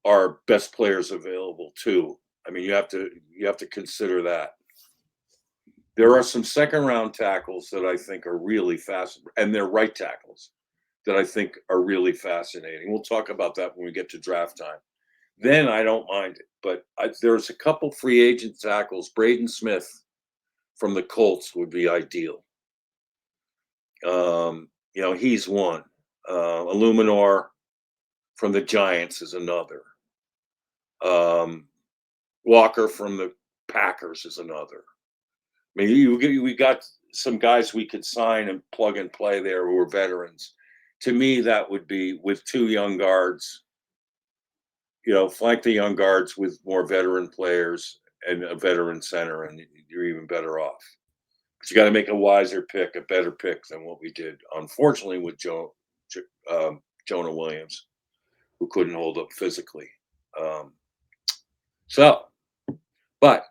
are best players available too. I mean, you have to consider that. There are some second round tackles that I think are really fascinating, and they're right tackles that I think are really fascinating. We'll talk about that when we get to draft time. Then I don't mind it, but there's a couple free agent tackles. Braden Smith from the Colts would be ideal. He's one. Illuminor from the Giants is another. Walker from the Packers is another. I mean, we got some guys we could sign and plug and play there who are veterans. To me, that would be with two young guards. Flank the young guards with more veteran players and a veteran center, and you're even better off. But you got to make a wiser pick, a better pick than what we did, unfortunately, with Jonah Williams, who couldn't hold up physically. But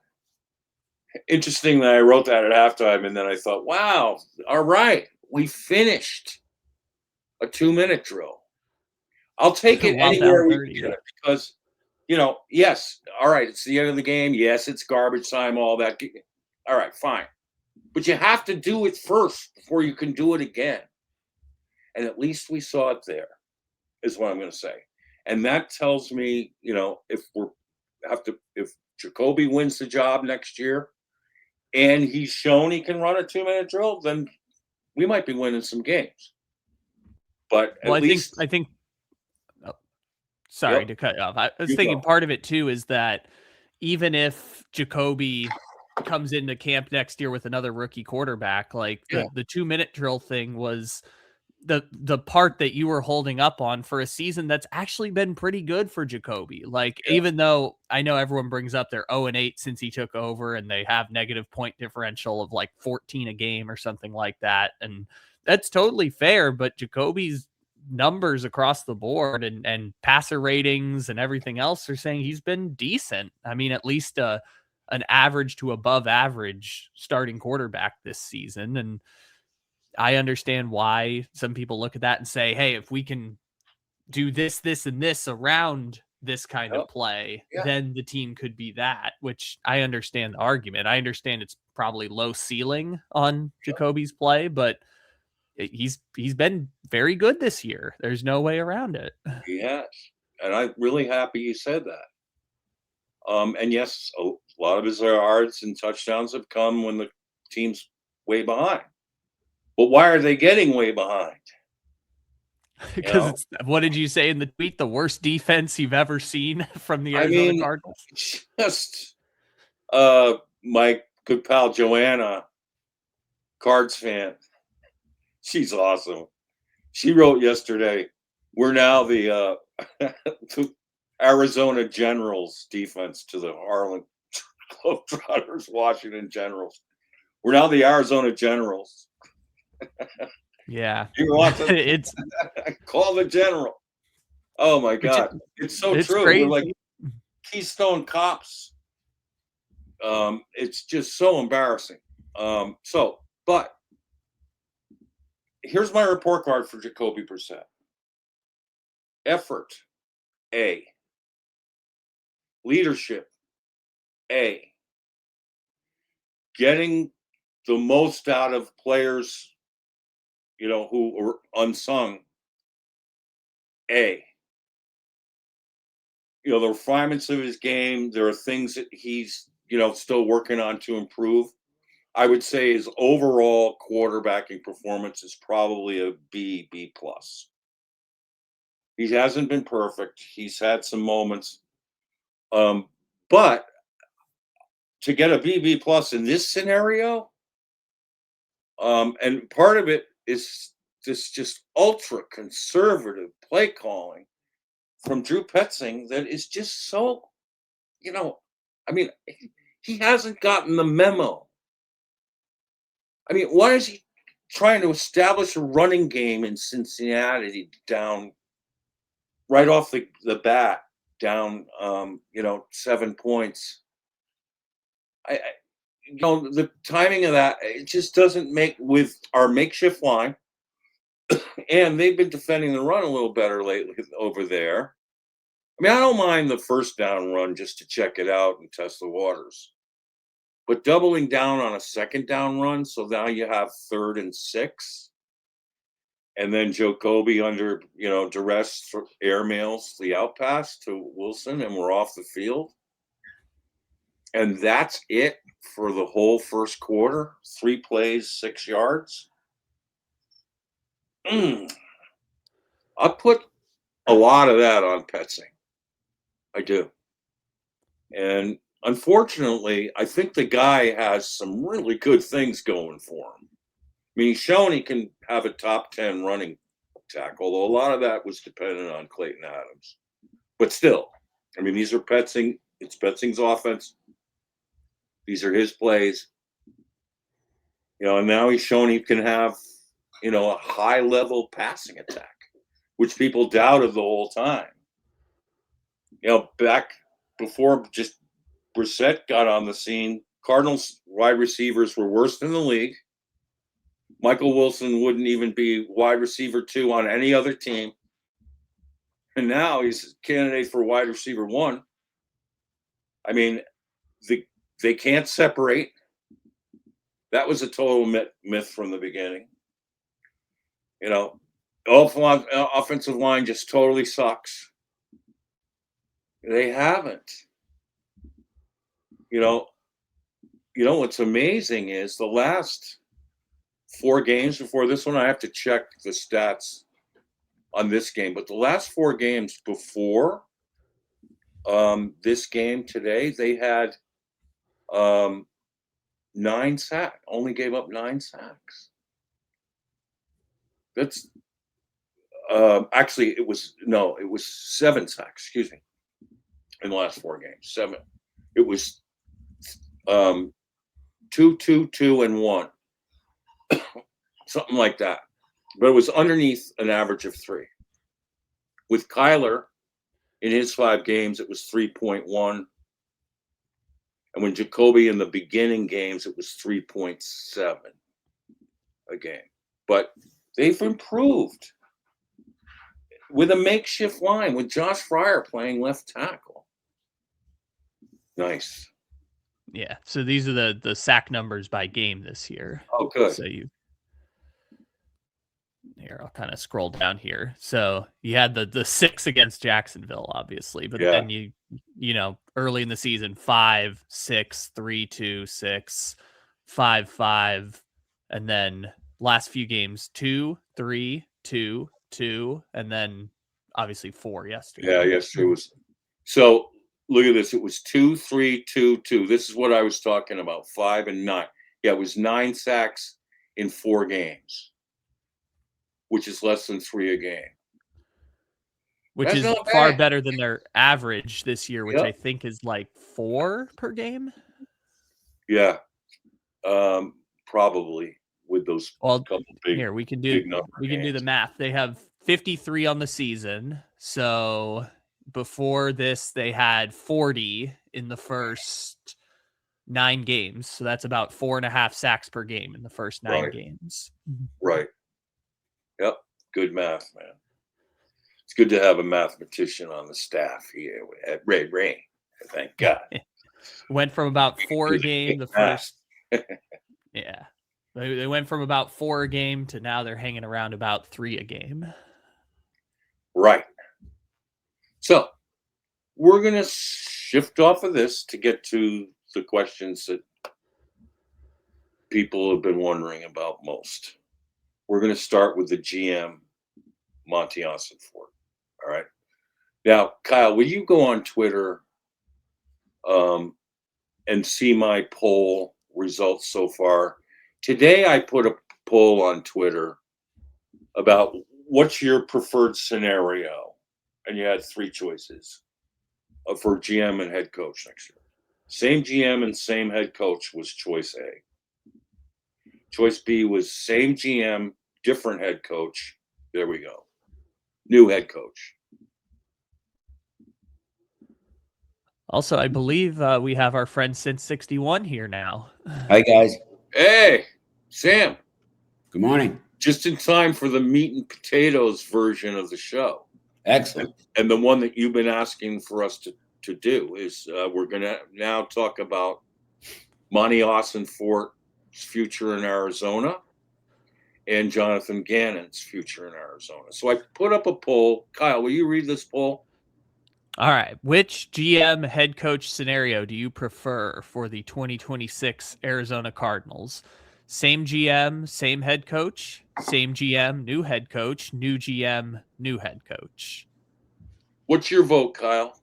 interesting that I wrote that at halftime, and then I thought, wow, all right, we finished a 2-minute drill. I'll take it anywhere we get it because, yes, all right, it's the end of the game. Yes, it's garbage time, all that. All right, fine. But you have to do it first before you can do it again. And at least we saw it there, is what I'm going to say. And that tells me, if Jacoby wins the job next year and he's shown he can run a 2-minute drill, then we might be winning some games. But at least I think. Sorry to cut you off. I was thinking part of it too is that even if Jacoby comes into camp next year with another rookie quarterback, like the 2-minute drill thing was the part that you were holding up on for a season that's actually been pretty good for Jacoby. Like, even though I know everyone brings up they're 0-8 since he took over and they have negative point differential of like 14 a game or something like that. And that's totally fair, but Jacoby's numbers across the board and passer ratings and everything else are saying he's been decent. I mean, at least an average to above average starting quarterback this season. And I understand why some people look at that and say, hey, if we can do this, this, and this around this kind of play, then the team could be that, which I understand the argument. I understand it's probably low ceiling on Jacoby's play, but he's been very good this year. There's no way around it. He has. And I'm really happy you said that. And yes, a lot of his yards and touchdowns have come when the team's way behind. But why are they getting way behind? Because it's, what did you say in the tweet? The worst defense you've ever seen from the Arizona Cardinals? Just my good pal Joanna, Cards fan. She's awesome. She wrote yesterday, we're now the Arizona Generals defense to the Harlan Globetrotters, Washington Generals. We're now the Arizona Generals. Yeah. You want to it's call the general. Oh my God. It's so true. Crazy. We're like Keystone Cops. It's just so embarrassing. But here's my report card for Jacoby Brissett. Effort, A. Leadership, A. Getting the most out of players, who are unsung, A. The refinements of his game, there are things that he's, still working on to improve. I would say his overall quarterbacking performance is probably a B+. He hasn't been perfect. He's had some moments. But to get a B+ in this scenario, and part of it is this just ultra conservative play calling from Drew Petzing that is just so, he hasn't gotten the memo. Why is he trying to establish a running game in Cincinnati down right off the bat, down 7 points? The timing of that, it just doesn't make with our makeshift line. And they've been defending the run a little better lately over there. I don't mind the first down run just to check it out and test the waters. But doubling down on a second down run, so now you have 3rd and 6. And then Jacoby under, duress airmails the out pass to Wilson, and we're off the field. And that's it for the whole first quarter. 3 plays, 6 yards. I put a lot of that on Petzing. I do. And unfortunately, I think the guy has some really good things going for him. I mean, he's shown he can have a top 10 running tackle, although a lot of that was dependent on Clayton Adams. But still, I mean, these are Petzing. It's Petzing's offense. These are his plays. And now he's shown he can have, a high-level passing attack, which people doubted the whole time. Back before just Brissett got on the scene, Cardinals wide receivers were worst in the league. Michael Wilson wouldn't even be wide receiver 2 on any other team. And now he's a candidate for wide receiver 1. I mean, they can't separate. That was a total myth from the beginning. Offensive line just totally sucks. They haven't. What's amazing is the last 4 games before this one, I have to check the stats on this game, but the last 4 games before this game today, they had 9 sacks, only gave up 9 sacks. That's actually, it was 7 sacks, excuse me, in the last 4 games. 7. It was 2, 2, 2, and 1. Something like that. But it was underneath an average of 3. With Kyler, in his 5 games, it was 3.1. And when Jacoby in the beginning games, it was 3.7 a game. But they've improved with a makeshift line, with Josh Fryer playing left tackle. Nice. Yeah. So these are the sack numbers by game this year. Oh, good. So here, I'll kind of scroll down here. So you had the 6 against Jacksonville, obviously, but then you early in the season, 5, 6, 3, 2, 6, 5, 5, and then last few games 2, 3, 2, 2, and then obviously 4 yesterday. Yeah, yesterday was. So look at this. It was 2, 3, 2, 2. This is what I was talking about. 5 and 9. Yeah, it was 9 sacks in 4 games, which is less than 3 a game. Which is far better than their average this year, which I think is like 4 per game. Yeah, probably with those couple big. Here we can do the math. They have 53 on the season, so before this they had 40 in the first 9 games. So that's about 4.5 sacks per game in the first 9 games. Right. Yep. Good math, man. It's good to have a mathematician on the staff here at Ray. Thank God. Went from about 4 a game the first. Yeah. They went from about 4 a game to now they're hanging around about 3 a game. Right. So we're going to shift off of this to get to the questions that people have been wondering about most. We're going to start with the GM, Monti Ossenfort. All right. Now, Kyle, will you go on Twitter and see my poll results so far? Today, I put a poll on Twitter about what's your preferred scenario, and you had 3 choices for GM and head coach next year. Same GM and same head coach was choice A. Choice B was same GM, different head coach. There we go. New head coach. Also, I believe we have our friend Since 61 here now. Hi, guys. Hey, Sam. Good morning. Just in time for the meat and potatoes version of the show. Excellent. And the one that you've been asking for us to do is we're going to now talk about Monti Ossenfort's future in Arizona and Jonathan Gannon's future in Arizona. So I put up a poll. Kyle, will you read this poll? All right. Which GM head coach scenario do you prefer for the 2026 Arizona Cardinals? Same GM, same head coach, same GM, new head coach, new GM, new head coach. What's your vote, Kyle?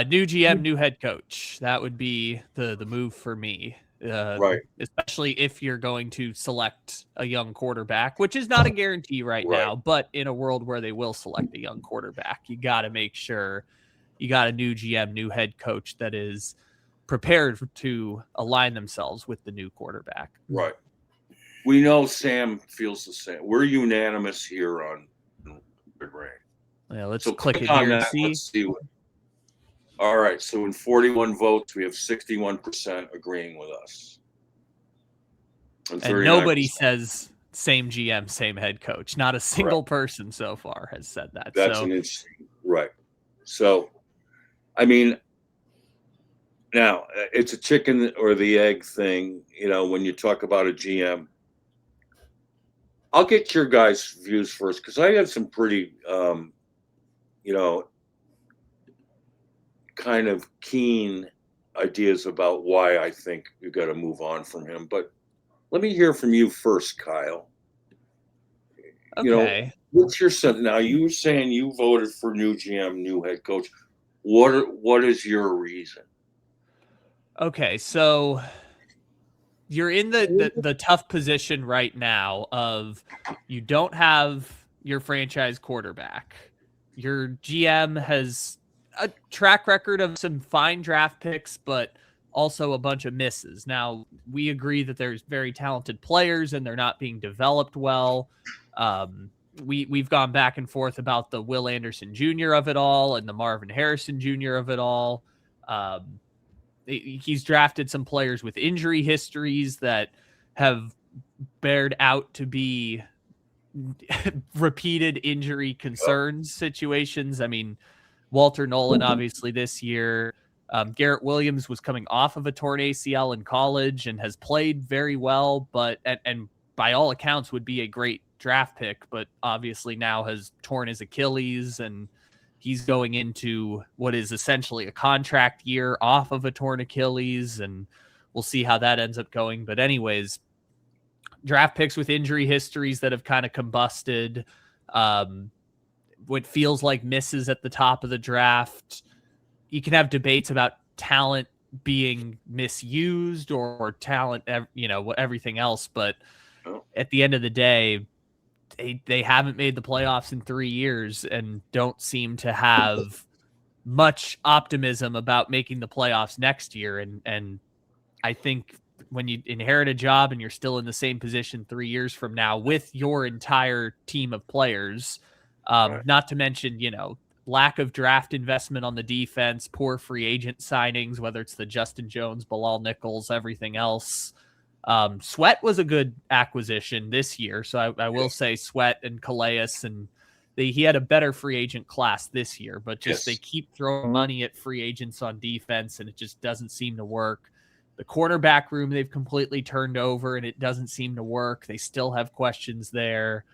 New GM, new head coach. That would be the move for me. Right. Especially if you're going to select a young quarterback, which is not a guarantee right now, but in a world where they will select a young quarterback, you got to make sure you got a new GM, new head coach that is prepared to align themselves with the new quarterback. Right. We know Sam feels the same. We're unanimous here on the Ray. Yeah, let's So click it on here and that. see. Let's see what. All right. So in 41 votes, we have 61% agreeing with us. And nobody says same GM, same head coach. Not a single person so far has said that. That's an interesting, right. So, I mean, now it's a chicken or the egg thing, when you talk about a GM. I'll get your guys' views first because I have some pretty, kind of keen ideas about why I think you got to move on from him. But let me hear from you first, Kyle. Okay. What's your sense? Now, you were saying you voted for new GM, new head coach. What is your reason? Okay, so you're in the tough position right now of you don't have your franchise quarterback. Your GM has a track record of some fine draft picks, but also a bunch of misses. Now, we agree that there's very talented players and they're not being developed well. We've gone back and forth about the Will Anderson Jr. of it all and the Marvin Harrison Jr. of it all. He's drafted some players with injury histories that have bared out to be repeated injury concerns situations. I mean, Walter Nolan, obviously this year, Garrett Williams was coming off of a torn ACL in college and has played very well, but, and by all accounts would be a great draft pick, but obviously now has torn his Achilles and he's going into what is essentially a contract year off of a torn Achilles, and we'll see how that ends up going. But anyways, draft picks with injury histories that have kind of combusted, what feels like misses at the top of the draft. You can have debates about talent being misused or talent, everything else. But at the end of the day, they haven't made the playoffs in 3 years and don't seem to have much optimism about making the playoffs next year. And I think when you inherit a job and you're still in the same position 3 years from now with your entire team of players, not to mention, lack of draft investment on the defense, poor free agent signings, whether it's the Justin Jones, Bilal Nichols, everything else. Sweat was a good acquisition this year. So I will say Sweat and Calais, and he had a better free agent class this year, but they keep throwing money at free agents on defense and it just doesn't seem to work. The cornerback room they've completely turned over and it doesn't seem to work. They still have questions there.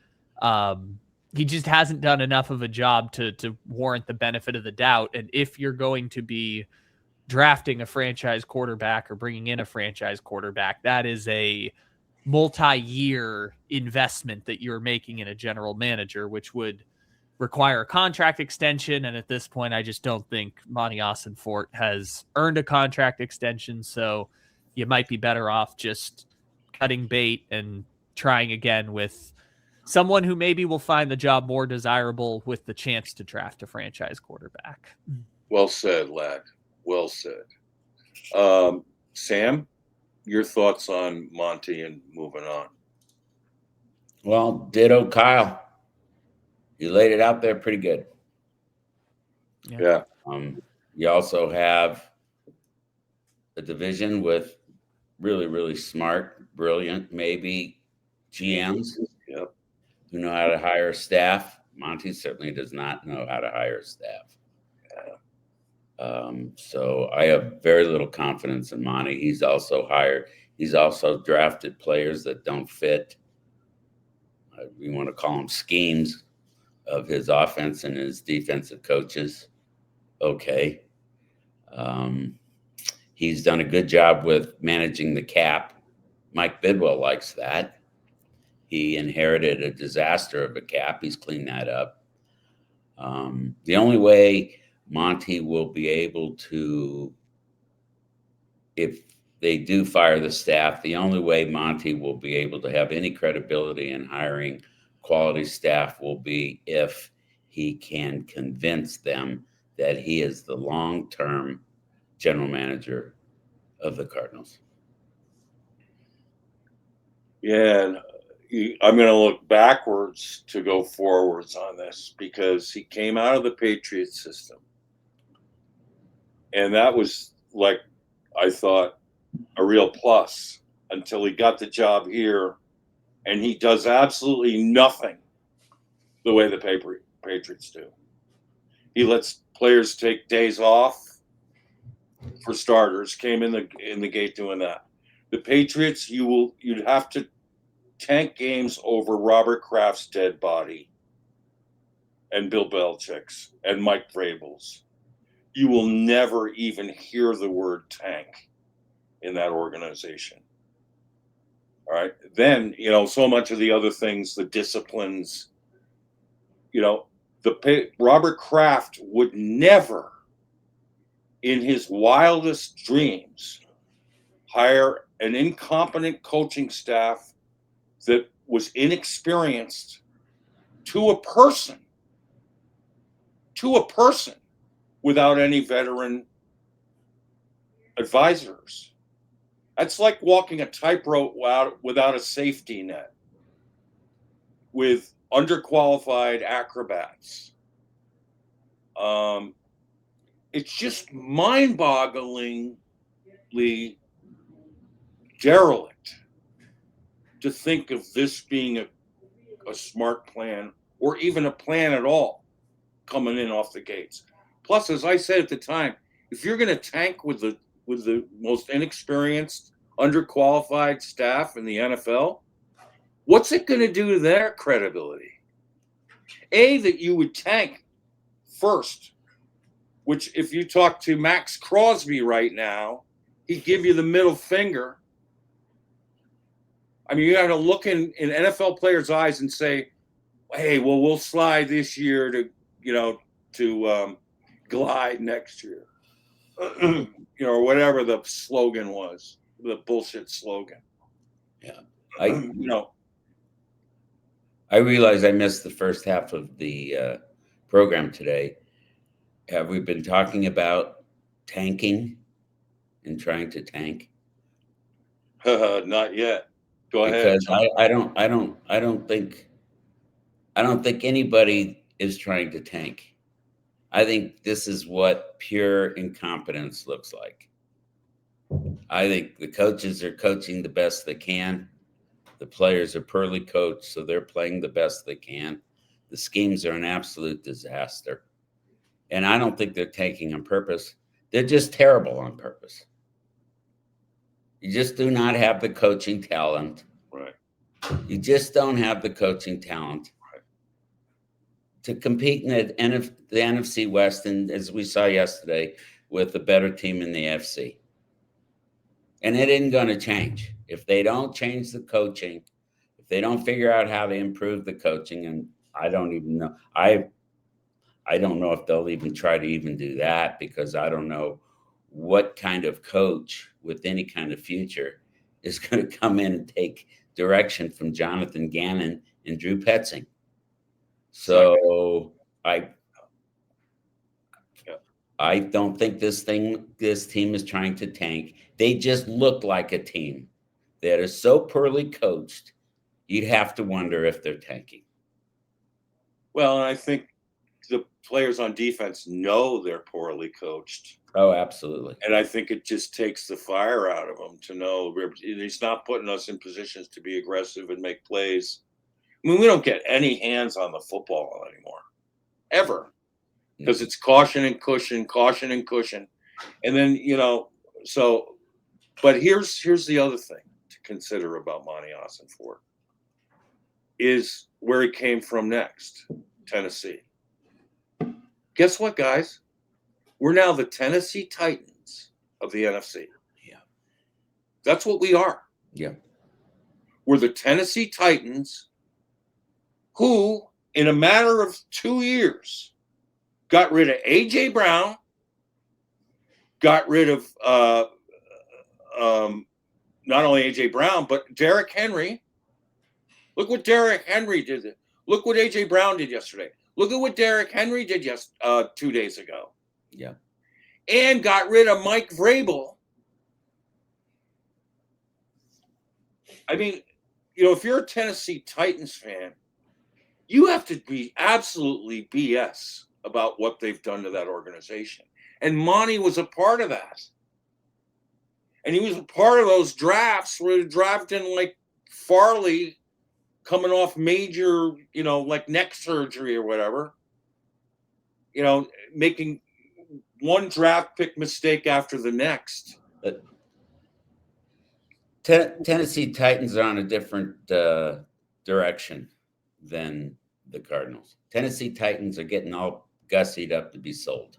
He just hasn't done enough of a job to warrant the benefit of the doubt. And if you're going to be drafting a franchise quarterback or bringing in a franchise quarterback, that is a multi-year investment that you're making in a general manager, which would require a contract extension. And at this point, I just don't think Monti Ossenfort has earned a contract extension. So you might be better off just cutting bait and trying again with someone who maybe will find the job more desirable with the chance to draft a franchise quarterback. Well said, lad. Well said. Sam, your thoughts on Monty and moving on? Well, ditto Kyle. You laid it out there pretty good. Yeah. You also have a division with really, really smart, brilliant, maybe GMs who know how to hire staff. Monty certainly does not know how to hire staff. So I have very little confidence in Monty. He's also drafted players that don't fit. We want to call them schemes of his offense and his defensive coaches. okay. He's done a good job with managing the cap. Mike Bidwell likes that. He inherited a disaster of a cap. He's cleaned that up. The only way Monty will be able to, if they do fire the staff, the only way Monty will be able to have any credibility in hiring quality staff will be if he can convince them that he is the long-term general manager of the Cardinals. Yeah, and I'm going to look backwards to go forwards on this because he came out of the Patriots system. And that was, like, I thought, a real plus until he got the job here, and he does absolutely nothing the way the Patriots do. He lets players take days off, for starters, came in the gate doing that. The Patriots, you'd have to tank games over Robert Kraft's dead body and Bill Belichick's and Mike Vrabel's. You will never even hear the word tank in that organization. All right. Then, so much of the other things, the disciplines, Robert Kraft would never, in his wildest dreams, hire an incompetent coaching staff that was inexperienced to a person without any veteran advisors. That's like walking a tightrope without a safety net with underqualified acrobats. It's just mind-bogglingly derelict to think of this being a smart plan or even a plan at all coming in off the gates. Plus, as I said at the time, if you're going to tank with the most inexperienced, underqualified staff in the NFL, what's it going to do to their credibility? That you would tank first, which if you talk to Max Crosby right now, he'd give you the middle finger. I mean, you got to look in NFL players' eyes and say, hey, well, we'll slide this year to glide next year. Or whatever the slogan was, the bullshit slogan. Yeah. I realize I missed the first half of the program today. Have we been talking about tanking and trying to tank? Not yet. Go ahead. Because I don't think anybody is trying to tank. I think this is what pure incompetence looks like. I think the coaches are coaching the best they can. The players are poorly coached, so they're playing the best they can. The schemes are an absolute disaster. And I don't think they're tanking on purpose. They're just terrible on purpose. You just do not have the coaching talent. Right. You just don't have the coaching talent to compete in the NFC West, and as we saw yesterday, with a better team in the AFC. And it isn't going to change. If they don't change the coaching, if they don't figure out how to improve the coaching, and I don't even know. I don't know if they'll even try to even do that, because I don't know what kind of coach with any kind of future is going to come in and take direction from Jonathan Gannon and Drew Petzing. So I don't think this team is trying to tank. They just look like a team that is so poorly coached, you'd have to wonder if they're tanking. Well, and I think the players on defense know they're poorly coached. Oh, absolutely. And I think it just takes the fire out of them to know he's not putting us in positions to be aggressive and make plays. I mean, we don't get any hands on the football anymore, ever, because it's caution and cushion. And then, but here's the other thing to consider about Monti Ossenfort is where he came from next, Tennessee. Guess what, guys? We're now the Tennessee Titans of the NFC. Yeah. That's what we are. Yeah. We're the Tennessee Titans who, in a matter of 2 years, got rid of A.J. Brown, got rid of not only A.J. Brown, but Derrick Henry. Look what Derrick Henry did. Look what A.J. Brown did yesterday. Look at what Derrick Henry did 2 days ago. Yeah. And got rid of Mike Vrabel. I mean, if you're a Tennessee Titans fan, you have to be absolutely BS about what they've done to that organization. And Monty was a part of that. And he was a part of those drafts where they drafted like Farley coming off major, like neck surgery or whatever, making one draft pick mistake after the next. Tennessee Titans are on a different direction than the Cardinals. Tennessee Titans are getting all gussied up to be sold.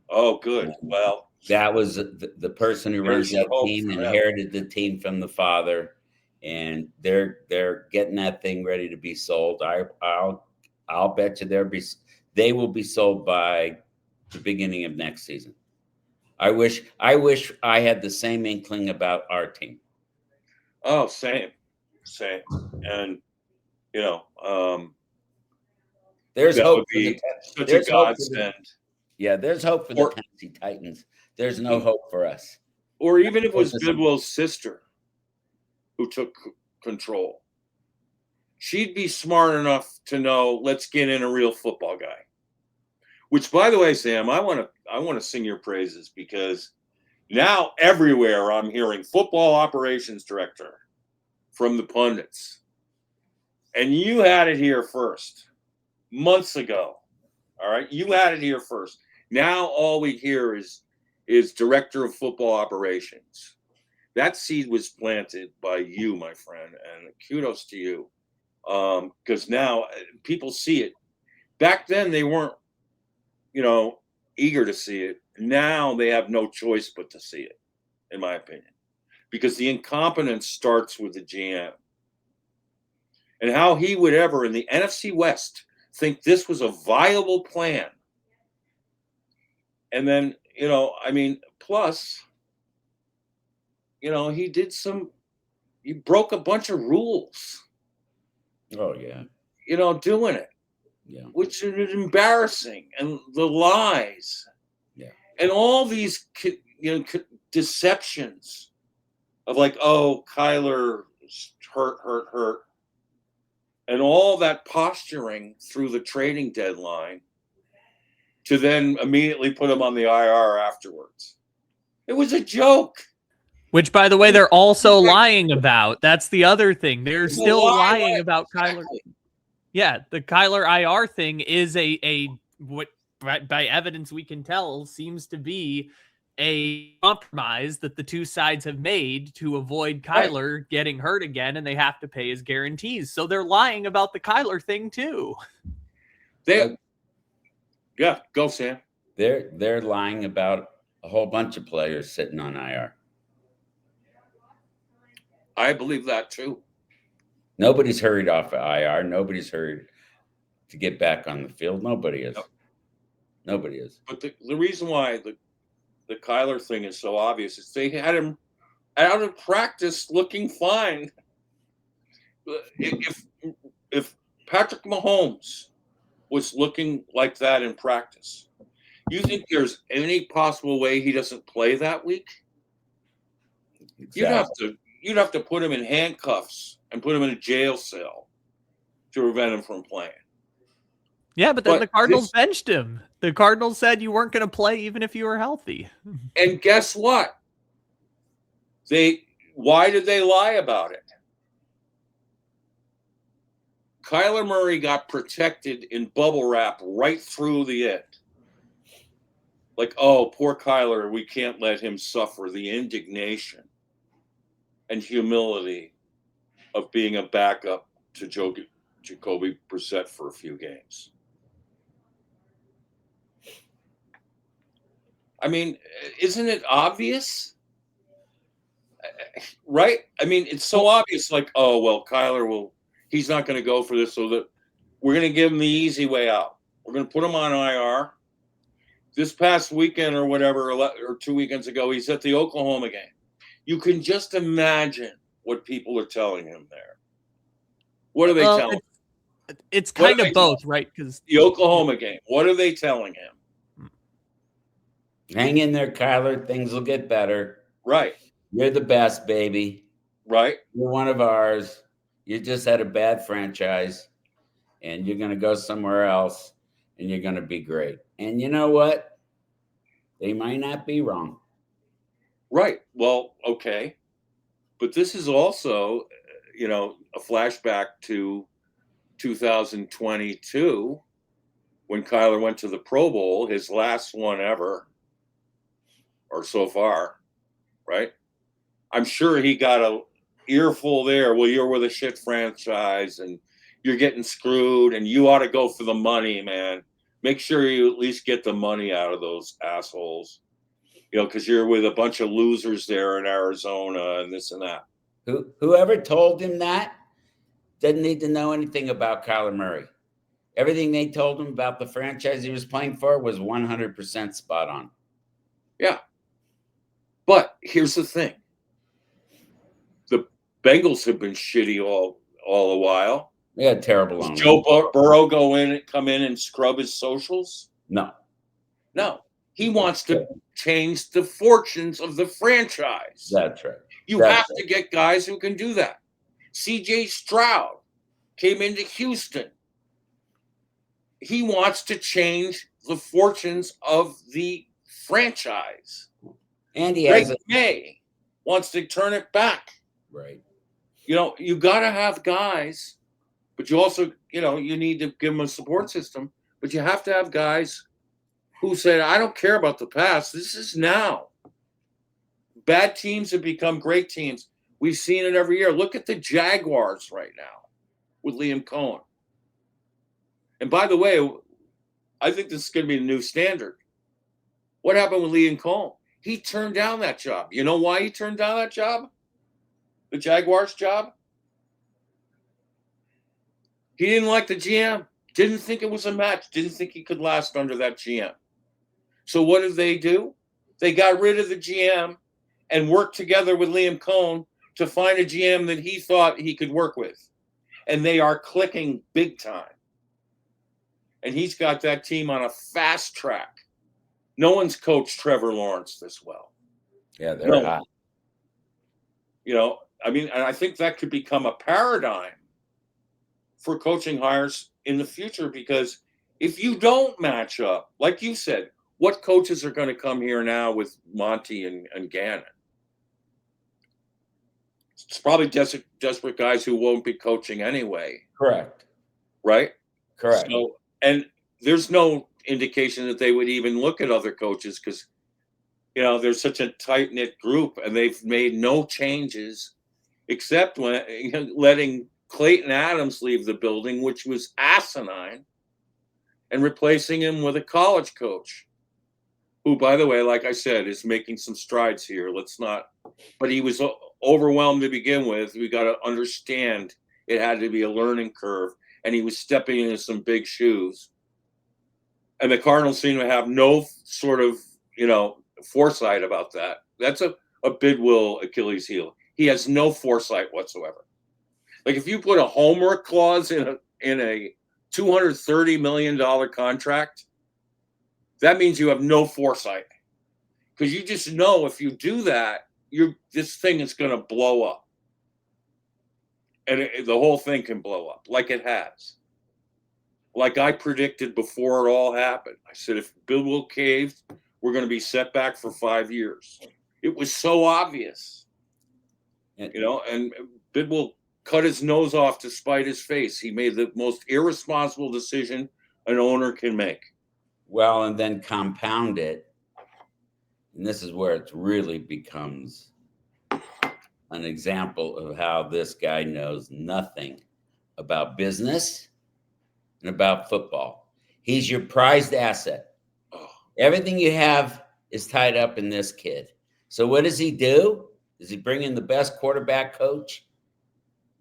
Oh, good. Well, that was the person who runs that team inherited the team from the father, and they're getting that thing ready to be sold. I'll bet you they will be sold by the beginning of next season. I wish I had the same inkling about our team. Oh, same. And there's hope such a godsend. Yeah, there's hope for the Tennessee Titans. There's no hope for us. Or even if it was Bidwell's sister who took control, she'd be smart enough to know, let's get in a real football guy. Which, by the way, Sam, I want to sing your praises, because now everywhere I'm hearing football operations director from the pundits. And you had it here first, months ago. All right, you had it here first. Now all we hear is director of football operations. That seed was planted by you, my friend, and kudos to you. Because now people see it. Back then they weren't, eager to see it. Now they have no choice but to see it, in my opinion, because the incompetence starts with the GM. And how he would ever, in the NFC West, think this was a viable plan. And then, plus, he broke a bunch of rules. Oh, yeah. Doing it. Yeah. Which is embarrassing. And the lies. Yeah. And all these, deceptions of like, oh, Kyler hurt. And all that posturing through the trading deadline to then immediately put him on the IR afterwards. It was a joke. Which, by the way, they're also lying about. That's the other thing. They're still lying about Kyler. Yeah, the Kyler IR thing is what by evidence we can tell seems to be a compromise that the two sides have made to avoid Kyler getting hurt again, and they have to pay his guarantees. So they're lying about the Kyler thing too. Yeah, go Sam. They're lying about a whole bunch of players sitting on IR. I believe that too. Nobody's hurried off of IR. Nobody's hurried to get back on the field. Nobody is. Nope. Nobody is. But the reason why the Kyler thing is so obvious is they had him out of practice looking fine. If Patrick Mahomes was looking like that in practice, you think there's any possible way he doesn't play that week? Exactly. You'd have to put him in handcuffs and put him in a jail cell to prevent him from playing. Yeah, but then the Cardinals benched him. The Cardinals said you weren't going to play even if you were healthy. And guess what? Why did they lie about it? Kyler Murray got protected in bubble wrap right through the end. Like, oh, poor Kyler, we can't let him suffer the indignation and humility of being a backup to Jacoby Brissett for a few games. I mean, isn't it obvious? Right? I mean, it's so obvious, like, oh, well, he's not going to go for this, so that we're going to give him the easy way out. We're going to put him on IR. This past weekend or whatever, or 2 weekends ago, he's at the Oklahoma game. You can just imagine what people are telling him there. What are they telling him? It's kind of both, right? Because the Oklahoma game, what are they telling him? Hang in there, Kyler. Things will get better. Right. You're the best, baby. Right. You're one of ours. You just had a bad franchise, and you're going to go somewhere else, and you're going to be great. And you know what? They might not be wrong. Right. Well, okay. But this is also, a flashback to 2022 when Kyler went to the Pro Bowl, his last one ever, or so far, right? I'm sure he got a earful there. Well, you're with a shit franchise and you're getting screwed and you ought to go for the money, man. Make sure you at least get the money out of those assholes, because you're with a bunch of losers there in Arizona and this and that. Whoever told him that doesn't need to know anything about Kyler Murray. Everything they told him about the franchise he was playing for was 100% spot on. Yeah. But here's the thing. The Bengals have been shitty all a while. They had terrible Does Joe Burrow come in and scrub his socials? No. He wants to change the fortunes of the franchise. That's right. You have to get guys who can do that. C.J. Stroud came into Houston. He wants to change the fortunes of the franchise. And he Greg May wants to turn it back. Right. You got to have guys, but you also, you need to give them a support system. But you have to have guys who said, I don't care about the past. This is now. Bad teams have become great teams. We've seen it every year. Look at the Jaguars right now with Liam Cohen. And by the way, I think this is going to be the new standard. What happened with Liam Cohen? He turned down that job. You know why he turned down that job? The Jaguars job? He didn't like the GM. Didn't think it was a match. Didn't think he could last under that GM. So what did they do? They got rid of the GM and worked together with Liam Cohen to find a GM that he thought he could work with. And they are clicking big time. And he's got that team on a fast track. No one's coached Trevor Lawrence this well. Yeah, they're hot. And I think that could become a paradigm for coaching hires in the future, because if you don't match up, like you said, what coaches are going to come here now with Monti and Gannon? It's probably desperate guys who won't be coaching anyway. Correct. Right? Correct. So, and there's no indication that they would even look at other coaches because, there's such a tight-knit group and they've made no changes except when letting Clayton Adams leave the building, which was asinine, and replacing him with a college coach who, by the way, like I said, is making some strides here. But he was overwhelmed to begin with. We got to understand it had to be a learning curve, and he was stepping into some big shoes. And the Cardinals seem to have no sort of, foresight about that. That's a Bidwill Achilles heel. He has no foresight whatsoever. Like if you put a homework clause in a $230 million contract, that means you have no foresight, because you just know if you do that, this thing is going to blow up, and the whole thing can blow up like it has. Like I predicted before it all happened. I said if Bidwill caved, we're going to be set back for 5 years. It was so obvious, and Bidwill cut his nose off to spite his face. He made the most irresponsible decision an owner can make. Well, and then compound it. And this is where it really becomes an example of how this guy knows nothing about business and about football. He's your prized asset. Everything you have is tied up in this kid. So what does he do? Does he bring in the best quarterback coach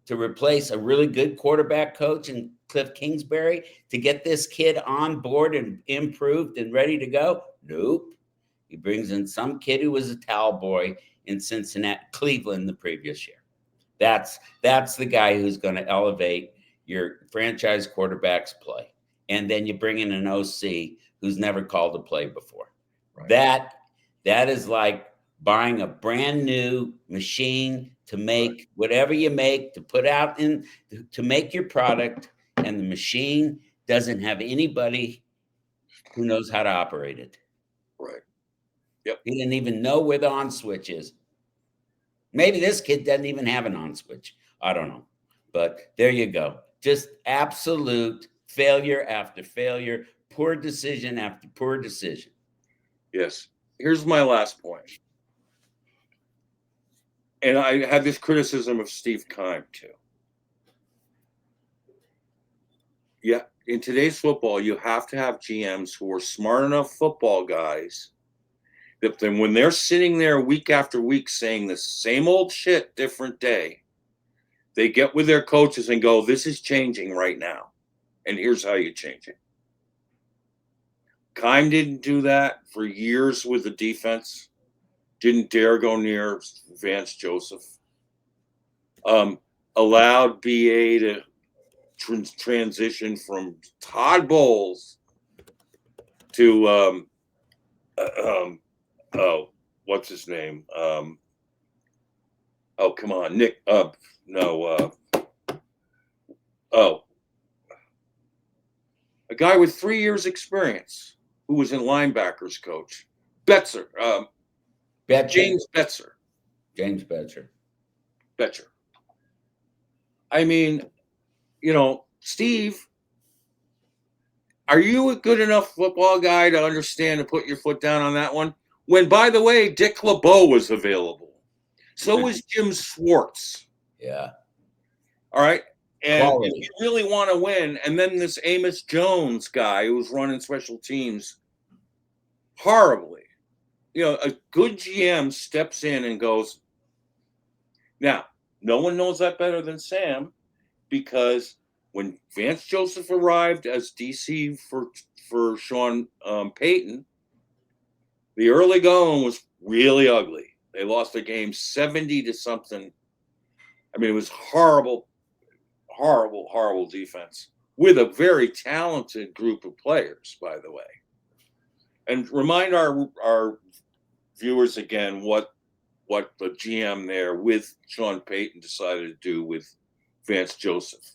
to replace a really good quarterback coach in Cliff Kingsbury to get this kid on board and improved and ready to go? Nope. He brings in some kid who was a towel boy in Cleveland the previous year. That's the guy who's going to elevate your franchise quarterback's play. And then you bring in an OC who's never called a play before. Right. That is like buying a brand new machine to make whatever you make, to put out to make your product, and the machine doesn't have anybody who knows how to operate it. Right. Yep. He didn't even know where the on switch is. Maybe this kid doesn't even have an on switch. I don't know. But there you go. Just absolute failure after failure, poor decision after poor decision. Yes. Here's my last point. And I had this criticism of Steve Keim too. Yeah, in today's football, you have to have GMs who are smart enough football guys that then when they're sitting there week after week saying the same old shit, different day, they get with their coaches and go, this is changing right now. And here's how you change it. Keim didn't do that for years with the defense. Didn't dare go near Vance Joseph. Allowed BA to transition from Todd Bowles to what's his name? Come on, Nick. A guy with 3 years experience who was in linebackers coach. Betzer. James Betzer. James Betzer. Betzer. I mean, Steve, are you a good enough football guy to understand to put your foot down on that one? When, by the way, Dick LeBeau was available. So was Jim Schwartz. Yeah. All right. And if you really want to win, and then this Amos Jones guy who was running special teams horribly. A good GM steps in and goes, now, no one knows that better than Sam, because when Vance Joseph arrived as DC for Sean Payton, the early going was really ugly. They lost the game 70 to something. I mean, it was horrible, horrible, horrible defense with a very talented group of players, by the way. And remind our viewers again what the GM there with Sean Payton decided to do with Vance Joseph.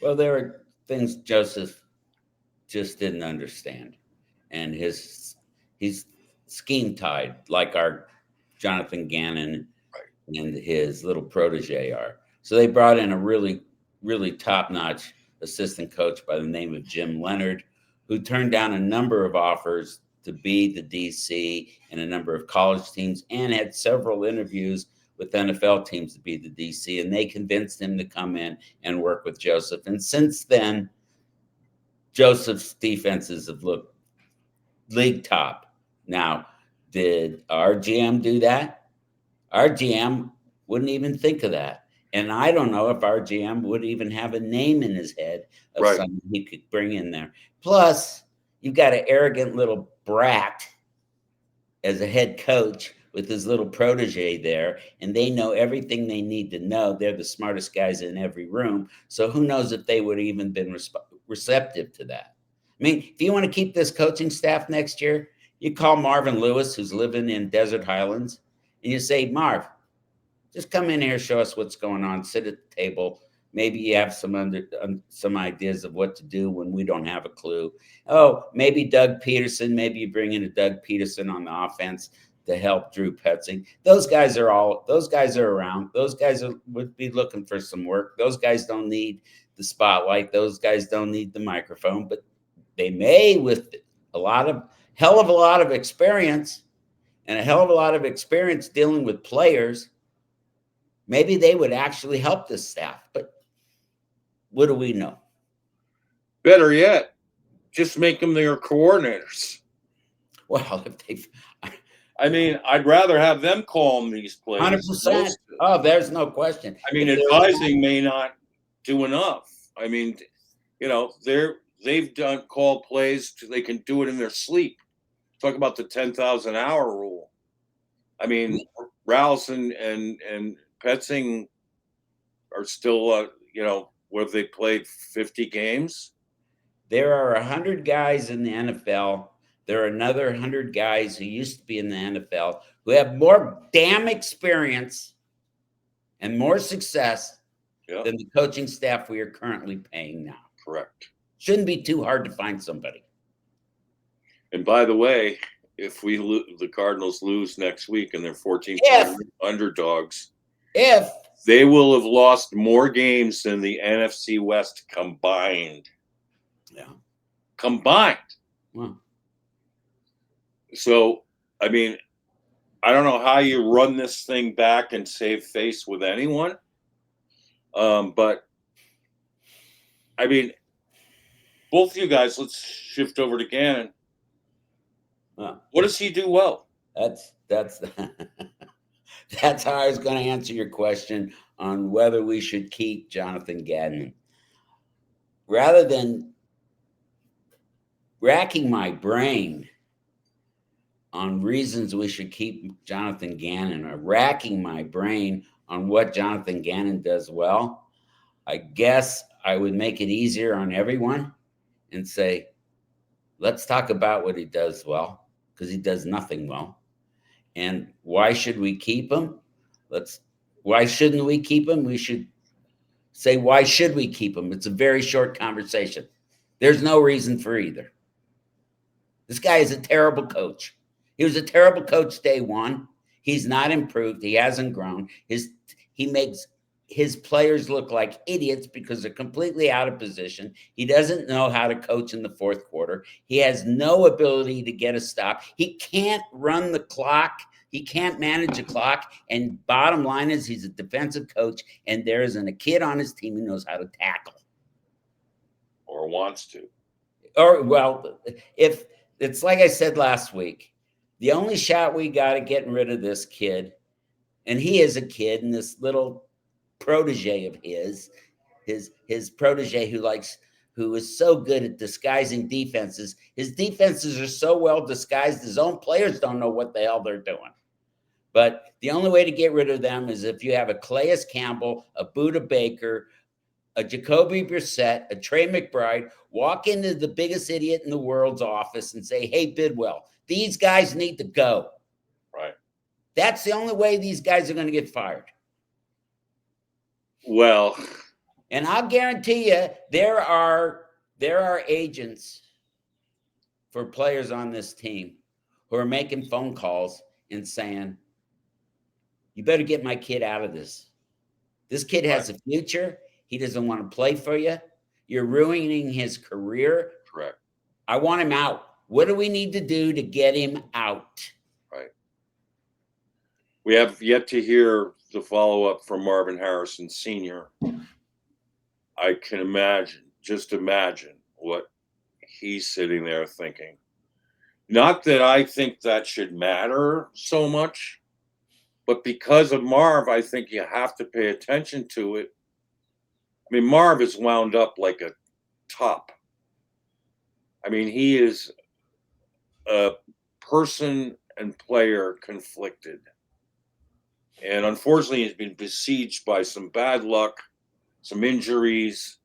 Well, there are things Joseph just didn't understand, and he's scheme tied like our Jonathan Gannon and his little protege are. So they brought in a really, really top-notch assistant coach by the name of Jim Leonard, who turned down a number of offers to be the DC and a number of college teams, and had several interviews with NFL teams to be the DC, and they convinced him to come in and work with Joseph. And since then, Joseph's defenses have looked league top. Now, did our GM do that? Our GM wouldn't even think of that. And I don't know if our GM would even have a name in his head of someone he could bring in there. Plus, you've got an arrogant little brat as a head coach with his little protege there, and they know everything they need to know. They're the smartest guys in every room. So who knows if they would have even been receptive to that. I mean, if you want to keep this coaching staff next year, you call Marvin Lewis, who's living in Desert Highlands, and you say, Marv, just come in here, show us what's going on, sit at the table. Maybe you have some ideas of what to do when we don't have a clue. Oh, maybe Doug Peterson. Maybe you bring in a Doug Peterson on the offense to help Drew Petzing. Those guys are around. Those guys would be looking for some work. Those guys don't need the spotlight. Those guys don't need the microphone, but they may, with hell of a lot of experience and a hell of a lot of experience dealing with players, maybe they would actually help this staff. But what do we know? Better yet, just make them their coordinators. Well, if they, I mean, I'd rather have them calling these plays. 100%. Oh, there's no question. I mean, advising may not do enough. I mean, they've called plays. They can do it in their sleep. Talk about the 10,000 hour rule. I mean, Rouse and Petzing are still, where they played 50 games. There are 100 guys in the NFL. There are another 100 guys who used to be in the NFL who have more damn experience and more success than the coaching staff we are currently paying now. Correct. Shouldn't be too hard to find somebody. And by the way, if the Cardinals lose next week and they're 14 underdogs, they will have lost more games than the NFC West combined. Yeah. Combined. Wow. So, I mean, I don't know how you run this thing back and save face with anyone. But, I mean, both of you guys, let's shift over to Gannon. What does he do well? That's that's how I was going to answer your question on whether we should keep Jonathan Gannon. Rather than racking my brain on reasons we should keep Jonathan Gannon, or racking my brain on what Jonathan Gannon does well, I guess I would make it easier on everyone and say, let's talk about what he does well, because he does nothing well. And why should we keep him? Why shouldn't we keep him? We should say, why should we keep him? It's a very short conversation. There's no reason for either. This guy is a terrible coach. He was a terrible coach day one. He's not improved. He hasn't grown. He makes his players look like idiots because they're completely out of position. He doesn't know how to coach in the fourth quarter. He has no ability to get a stop. He can't run the clock. He can't manage a clock. And bottom line is, he's a defensive coach, and there isn't a kid on his team who knows how to tackle. Or wants to. Or, well, if it's like I said last week, the only shot we got at getting rid of this kid, and he is a kid, and this little protege of his protege who is so good at disguising defenses. His defenses are so well disguised, his own players don't know what the hell they're doing. But the only way to get rid of them is if you have a Calais Campbell, a Budda Baker, a Jacoby Brissett, a Trey McBride walk into the biggest idiot in the world's office and say, hey, Bidwell, these guys need to go. Right. That's the only way these guys are going to get fired. Well, and I'll guarantee you there are agents for players on this team who are making phone calls and saying, you better get my kid out of this. This kid has a future. He doesn't want to play for you. You're ruining his career. Correct. I want him out. What do we need to do to get him out? Right. We have yet to hear the follow-up from Marvin Harrison Sr. I can just imagine what he's sitting there thinking. Not that I think that should matter so much, but because of Marv, I think you have to pay attention to it. I mean, Marv is wound up like a top. I mean, he is a person and player conflicted. And unfortunately, he's been besieged by some bad luck, some injuries,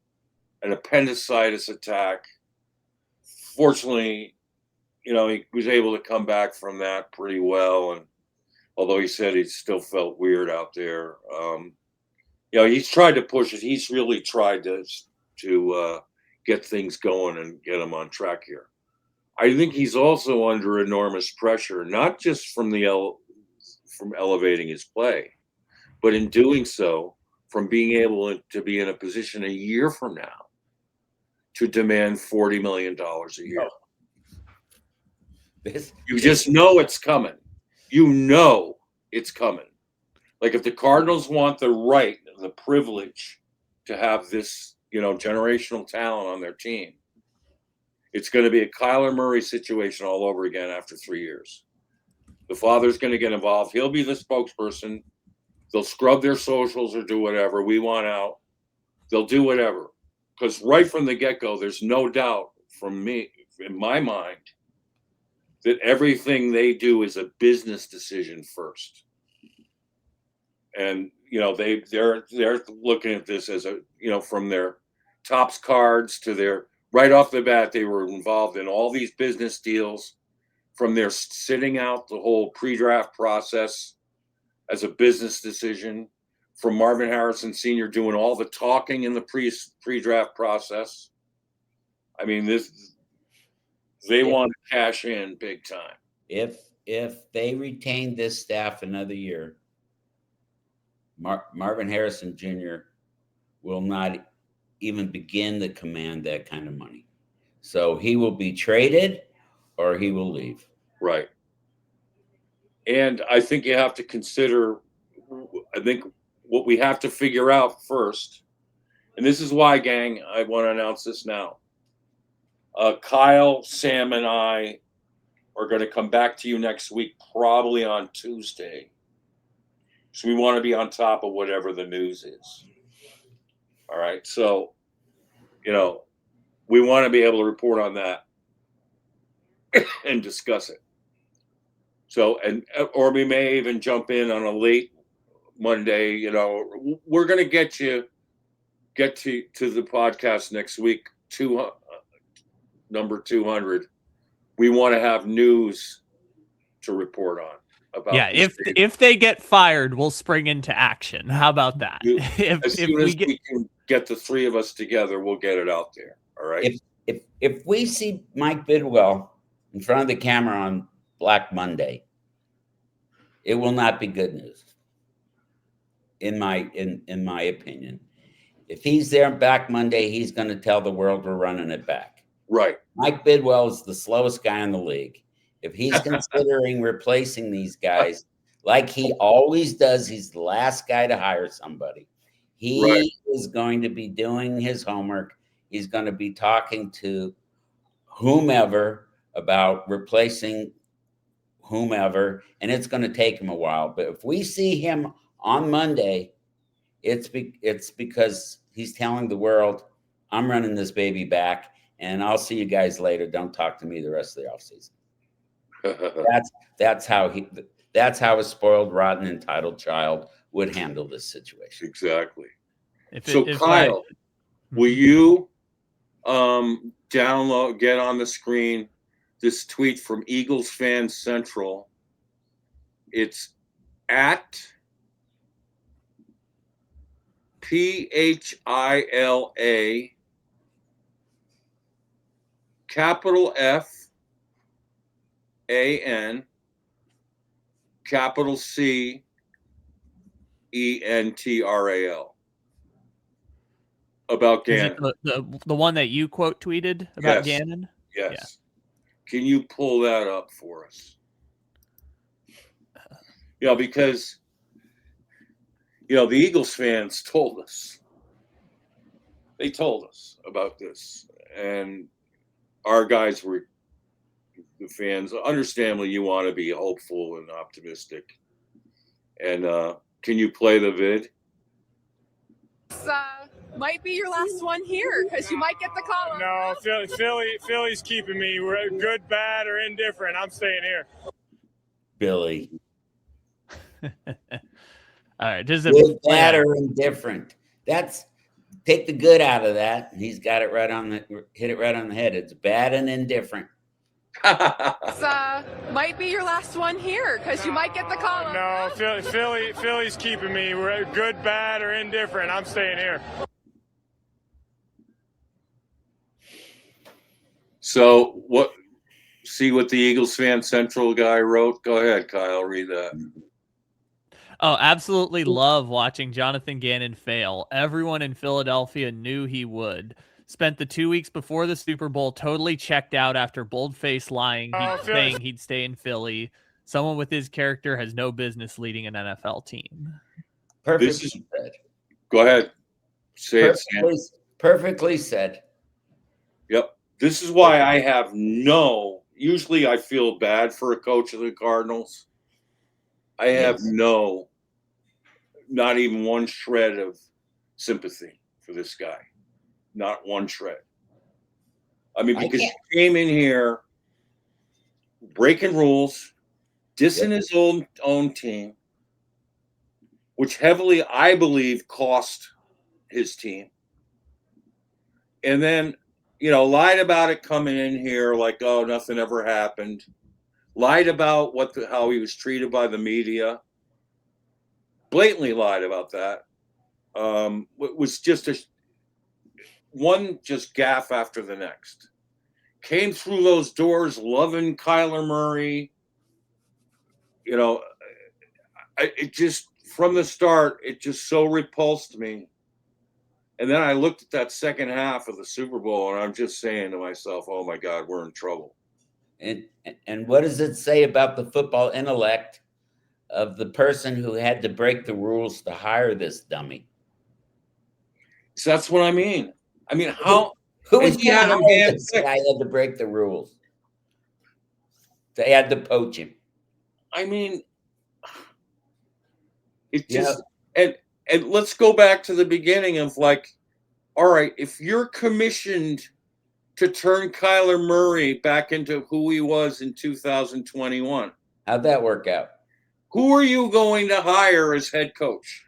an appendicitis attack. Fortunately, he was able to come back from that pretty well. And although he said he still felt weird out there, he's tried to push it. He's really tried to get things going and get him on track here. I think he's also under enormous pressure, not just from elevating his play, but in doing so, from being able to be in a position a year from now to demand $40 million a year. You just know it's coming. You know it's coming. Like if the Cardinals want the right, the privilege to have this, generational talent on their team, It's going to be a Kyler Murray situation all over again after 3 years. The father's going to get involved. He'll be the spokesperson. They'll scrub their socials or do whatever. We want out. They'll do whatever. Because right from the get-go, there's no doubt from me, in my mind, that everything they do is a business decision first. And, they're looking at this as from their Topps cards to their, right off the bat, they were involved in all these business deals, from their sitting out the whole pre-draft process as a business decision, from Marvin Harrison Sr. doing all the talking in the pre-draft process. I mean, they want to cash in big time. If they retain this staff another year, Marvin Harrison Jr. will not even begin to command that kind of money. So he will be traded or he will leave. Right. And I think you have to consider, what we have to figure out first, and this is why, gang, I want to announce this now. Kyle, Sam, and I are going to come back to you next week, probably on Tuesday. So we want to be on top of whatever the news is. All right. So, we want to be able to report on that and discuss it. So, or we may even jump in on a late Monday. We're going to get to the podcast next week, number 200. We want to have news to report on about. Yeah, if they get fired, we'll spring into action. How about that? As soon as we can get the three of us together, we'll get it out there. All right. If we see Mike Bidwell in front of the camera on Black Monday, it will not be good news. In my opinion, if he's there back Monday, he's going to tell the world we're running it back. Right. Mike Bidwell is the slowest guy in the league. If he's considering replacing these guys, like he always does, he's the last guy to hire somebody. He is going to be doing his homework. He's going to be talking to whomever about replacing whomever, and it's going to take him a while. But if we see him on Monday, it's because he's telling the world, I'm running this baby back, and I'll see you guys later. Don't talk to me the rest of the offseason. That's how a spoiled, rotten, entitled child would handle this situation. Exactly. Kyle, will you get on the screen this tweet from Eagles Fan Central? It's at PHILA capital FAN capital CENTRAL about Gannon. The one that you quote tweeted about Gannon? Yes. Yeah. Can you pull that up for us? Because the Eagles fans told us. They told us about this, and our guys were the fans. Understandably, you want to be hopeful and optimistic. And can you play the vid? Might be your last one here because you might get the call up. No, Philly's keeping me. We're good, bad, or indifferent. I'm staying here. Billy. All right, just good, bad, or indifferent. Take the good out of that. He's got it hit it right on the head. It's bad and indifferent. Might be your last one here because you might get the call up. No, Philly's keeping me. We're good, bad, or indifferent. I'm staying here. So see what the Eagles Fan Central guy wrote? Go ahead, Kyle, read that. Oh, absolutely love watching Jonathan Gannon fail. Everyone in Philadelphia knew he would. Spent the 2 weeks before the Super Bowl totally checked out after bold-faced lying, saying he'd stay in Philly. Someone with his character has no business leading an NFL team. Perfectly said. Go ahead. Say it, Sam. Perfectly said. Yep. This is why I have usually I feel bad for a coach of the Cardinals. I have not even one shred of sympathy for this guy. Not one shred. I mean, because he came in here breaking rules, dissing his own team, which heavily, I believe, cost his team. And then, lied about it coming in here like, oh, nothing ever happened. Lied about how he was treated by the media. Blatantly lied about that. It was just one gaffe after the next. Came through those doors loving Kyler Murray. It just, from the start, it just so repulsed me. And then I looked at that second half of the Super Bowl, and I'm just saying to myself, oh, my God, we're in trouble. And what does it say about the football intellect of the person who had to break the rules to hire this dummy? So that's what I mean. I mean, how? Who was he had this guy had to break the rules? They had to poach him. I mean, it just and let's go back to the beginning of all right, if you're commissioned to turn Kyler Murray back into who he was in 2021, how'd that work out? Who are you going to hire as head coach?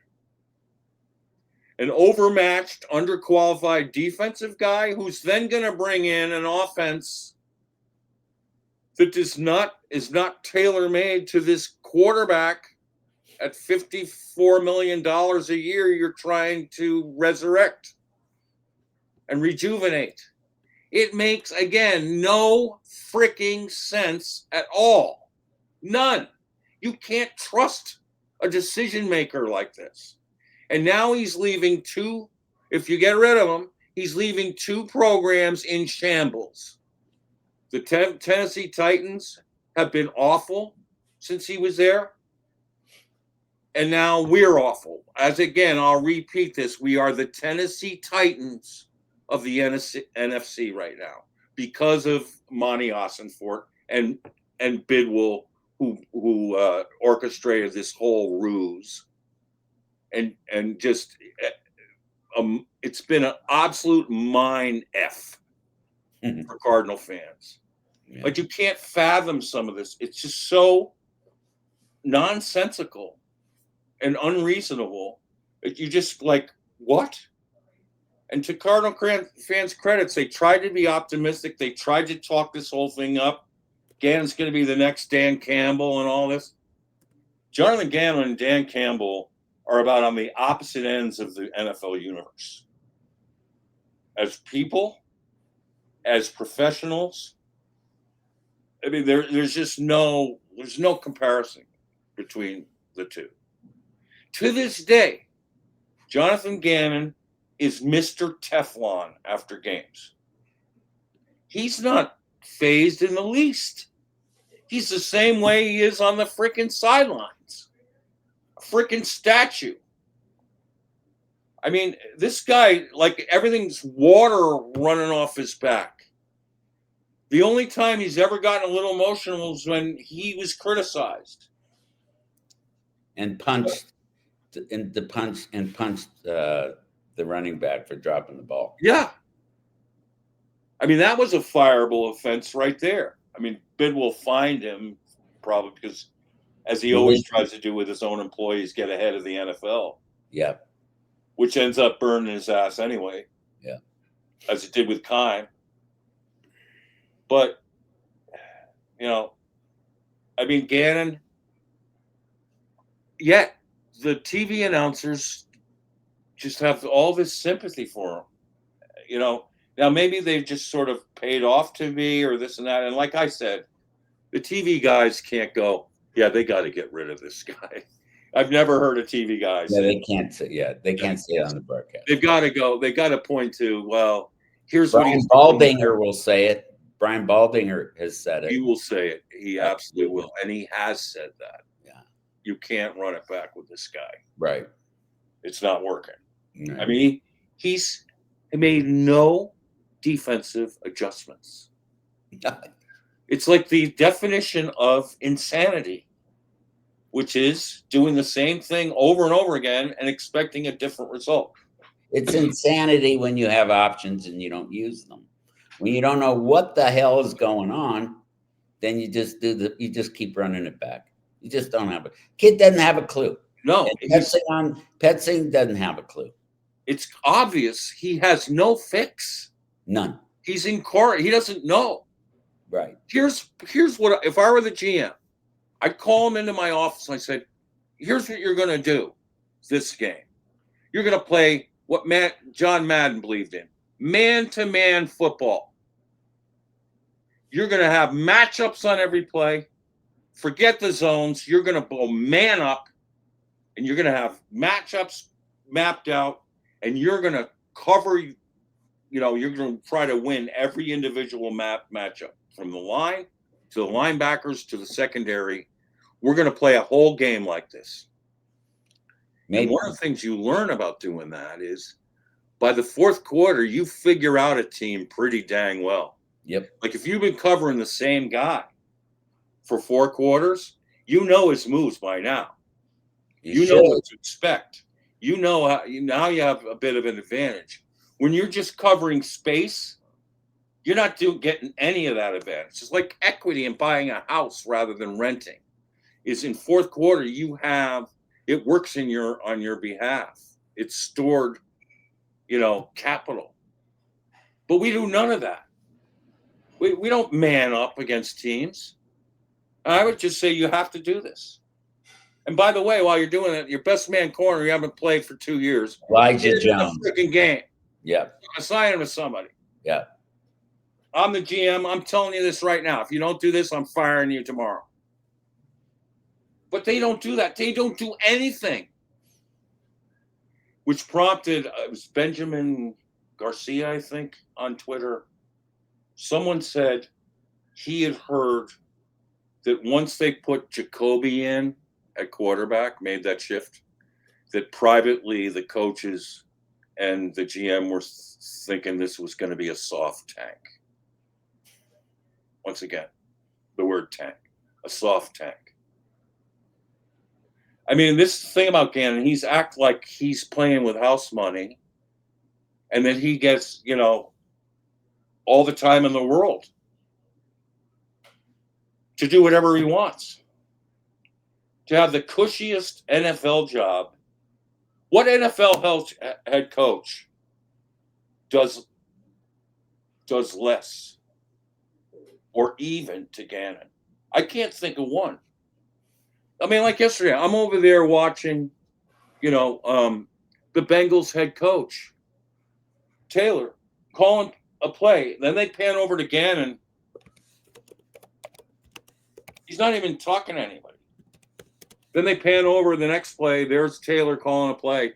An overmatched, underqualified defensive guy who's then going to bring in an offense that is not tailor-made to this quarterback at $54 million a year you're trying to resurrect and rejuvenate. It makes, again, no freaking sense at all. None. You can't trust a decision maker like this. And now he's leaving if you get rid of him, he's leaving two programs in shambles. The Tennessee Titans have been awful since he was there. And now we're awful. As again, I'll repeat this. We are the Tennessee Titans of the NFC right now because of Monti Ossenfort and Bidwell, who orchestrated this whole ruse. And just it's been an absolute mind F for Cardinal fans. Yeah. But you can't fathom some of this. It's just so nonsensical and unreasonable that you just what? And to Cardinal fans' credits, they tried to be optimistic. They tried to talk this whole thing up. Gannon's going to be the next Dan Campbell and all this. Jonathan Gannon and Dan Campbell are about on the opposite ends of the NFL universe. As people, as professionals, I mean, there's no comparison between the two. To this day, Jonathan Gannon is Mr. Teflon after games. He's not phased in the least. He's the same way he is on the freaking sidelines. A freaking statue. I mean, this guy, everything's water running off his back. The only time he's ever gotten a little emotional was when he was criticized. And punched the running back for dropping the ball. Yeah. I mean, that was a fireable offense right there. I mean, Bidwell fined him probably because, as he always tries to do with his own employees, get ahead of the NFL. Yeah. Which ends up burning his ass anyway. Yeah. As it did with Kime. But, I mean, Gannon, yet the TV announcers just have all this sympathy for him. Now maybe they've just sort of paid off to me or this and that. And like I said, the TV guys can't go, yeah, they got to get rid of this guy. I've never heard a TV guy say. They can't say. Yeah, they can't say it on the broadcast. They've got to go. They got to point to. Well, here's Brian Baldinger will say it. Brian Baldinger has said it. He will say it. He absolutely will, and he has said that. Yeah, you can't run it back with this guy. Right. It's not working. No. I mean, he's made no defensive adjustments. It's like the definition of insanity, which is doing the same thing over and over again and expecting a different result. It's insanity when you have options and you don't use them. When you don't know what the hell is going on, then you just you just keep running it back. You just don't have kid doesn't have a clue. No, Petsing doesn't have a clue. It's obvious he has no fix. None. He's in court. He doesn't know. Right. Here's what, if I were the GM, I'd call him into my office and I said, here's what you're going to do this game. You're going to play what John Madden believed in, man-to-man football. You're going to have matchups on every play. Forget the zones. You're going to go man up, and you're going to have matchups mapped out, and you're going to cover, you're going to try to win every individual matchup from the line to the linebackers to the secondary. We're going to play a whole game like this. Maybe. And one of the things you learn about doing that is by the fourth quarter, you figure out a team pretty dang well. Yep. Like if you've been covering the same guy for 4 quarters, you know his moves by now. You know what to expect. You know how now you have a bit of an advantage. When you're just covering space, you're not getting any of that advantage. It's like equity in buying a house rather than renting. Is in fourth quarter you have it works on your behalf. It's stored, capital. But we do none of that. We don't man up against teams. I would just say you have to do this. And by the way, while you're doing it, your best man corner you haven't played for 2 years. Elijah Jones. A freaking game. Yeah. Assign him to somebody. Yeah. I'm the GM. I'm telling you this right now. If you don't do this, I'm firing you tomorrow. But they don't do that. They don't do anything. Which prompted, it was Benjamin Garcia, I think, on Twitter. Someone said he had heard that once they put Jacoby in at quarterback, made that shift, that privately the coaches and the GM were thinking this was going to be a soft tank. Once again, the word tank, a soft tank. I mean, this thing about Gannon, he's act like he's playing with house money and then he gets, all the time in the world to do whatever he wants. To have the cushiest NFL job. What NFL head coach does less or even to Gannon? I can't think of one. I mean, like yesterday, I'm over there watching, the Bengals head coach, Taylor, calling a play. Then they pan over to Gannon. He's not even talking to anybody. Then they pan over the next play. There's Taylor calling a play,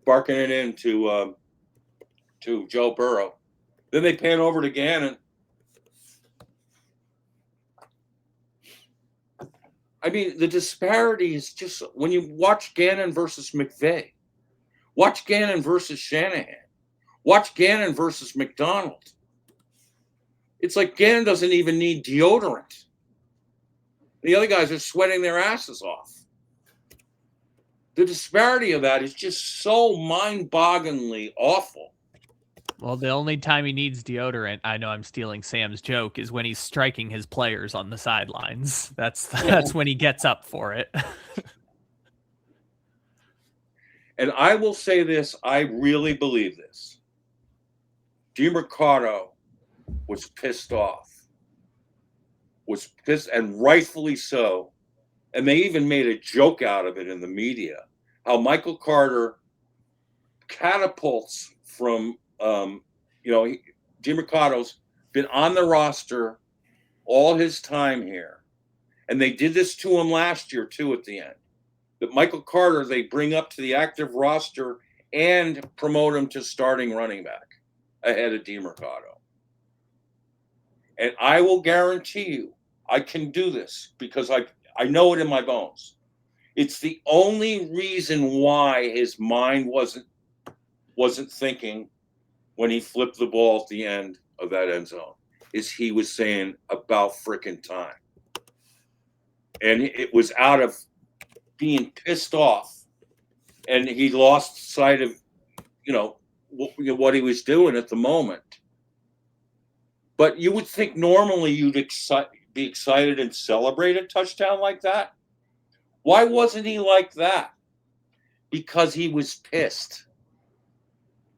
barking it in to Joe Burrow. Then they pan over to Gannon. I mean, the disparity is just when you watch Gannon versus McVay, watch Gannon versus Shanahan, watch Gannon versus McDonald. It's like Gannon doesn't even need deodorant. The other guys are sweating their asses off. The disparity of that is just so mind-bogglingly awful. Well, the only time he needs deodorant, I know I'm stealing Sam's joke, is when he's striking his players on the sidelines. That's when he gets up for it. And I will say this, I really believe this. DeMarcado was pissed off. Was pissed, and rightfully so. And they even made a joke out of it in the media. How Michael Carter catapults from DeMarcado's been on the roster all his time here. And they did this to him last year, too, at the end. That Michael Carter, they bring up to the active roster and promote him to starting running back ahead of DeMarcado. And I will guarantee you, I can do this because I know it in my bones. It's the only reason why his mind wasn't thinking when he flipped the ball at the end of that end zone is he was saying about frickin' time. And it was out of being pissed off. And he lost sight of, what he was doing at the moment. But you would think normally you'd be excited and celebrate a touchdown like that. Why wasn't he like that? Because he was pissed.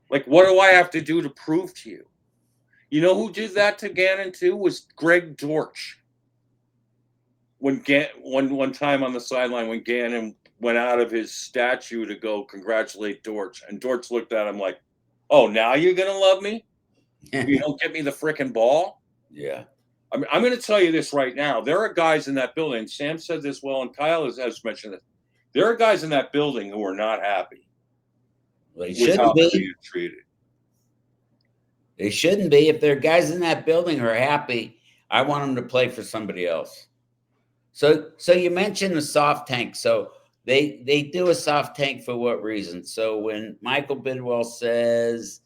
Like, what do I have to do to prove to you? You know who did that to Gannon too? Was Greg Dortch. When one time on the sideline, when Gannon went out of his statue to go congratulate Dortch, and Dortch looked at him like, "Oh, now you're gonna love me? You don't get me the frickin' ball?" Yeah. I mean, I'm going to tell you this right now. There are guys in that building. Sam said this well, and Kyle has mentioned it. There are guys in that building who are not happy. They shouldn't be treated. They shouldn't be. If there are guys in that building who are happy, I want them to play for somebody else. So you mentioned the soft tank. So they do a soft tank for what reason? So when Michael Bidwell says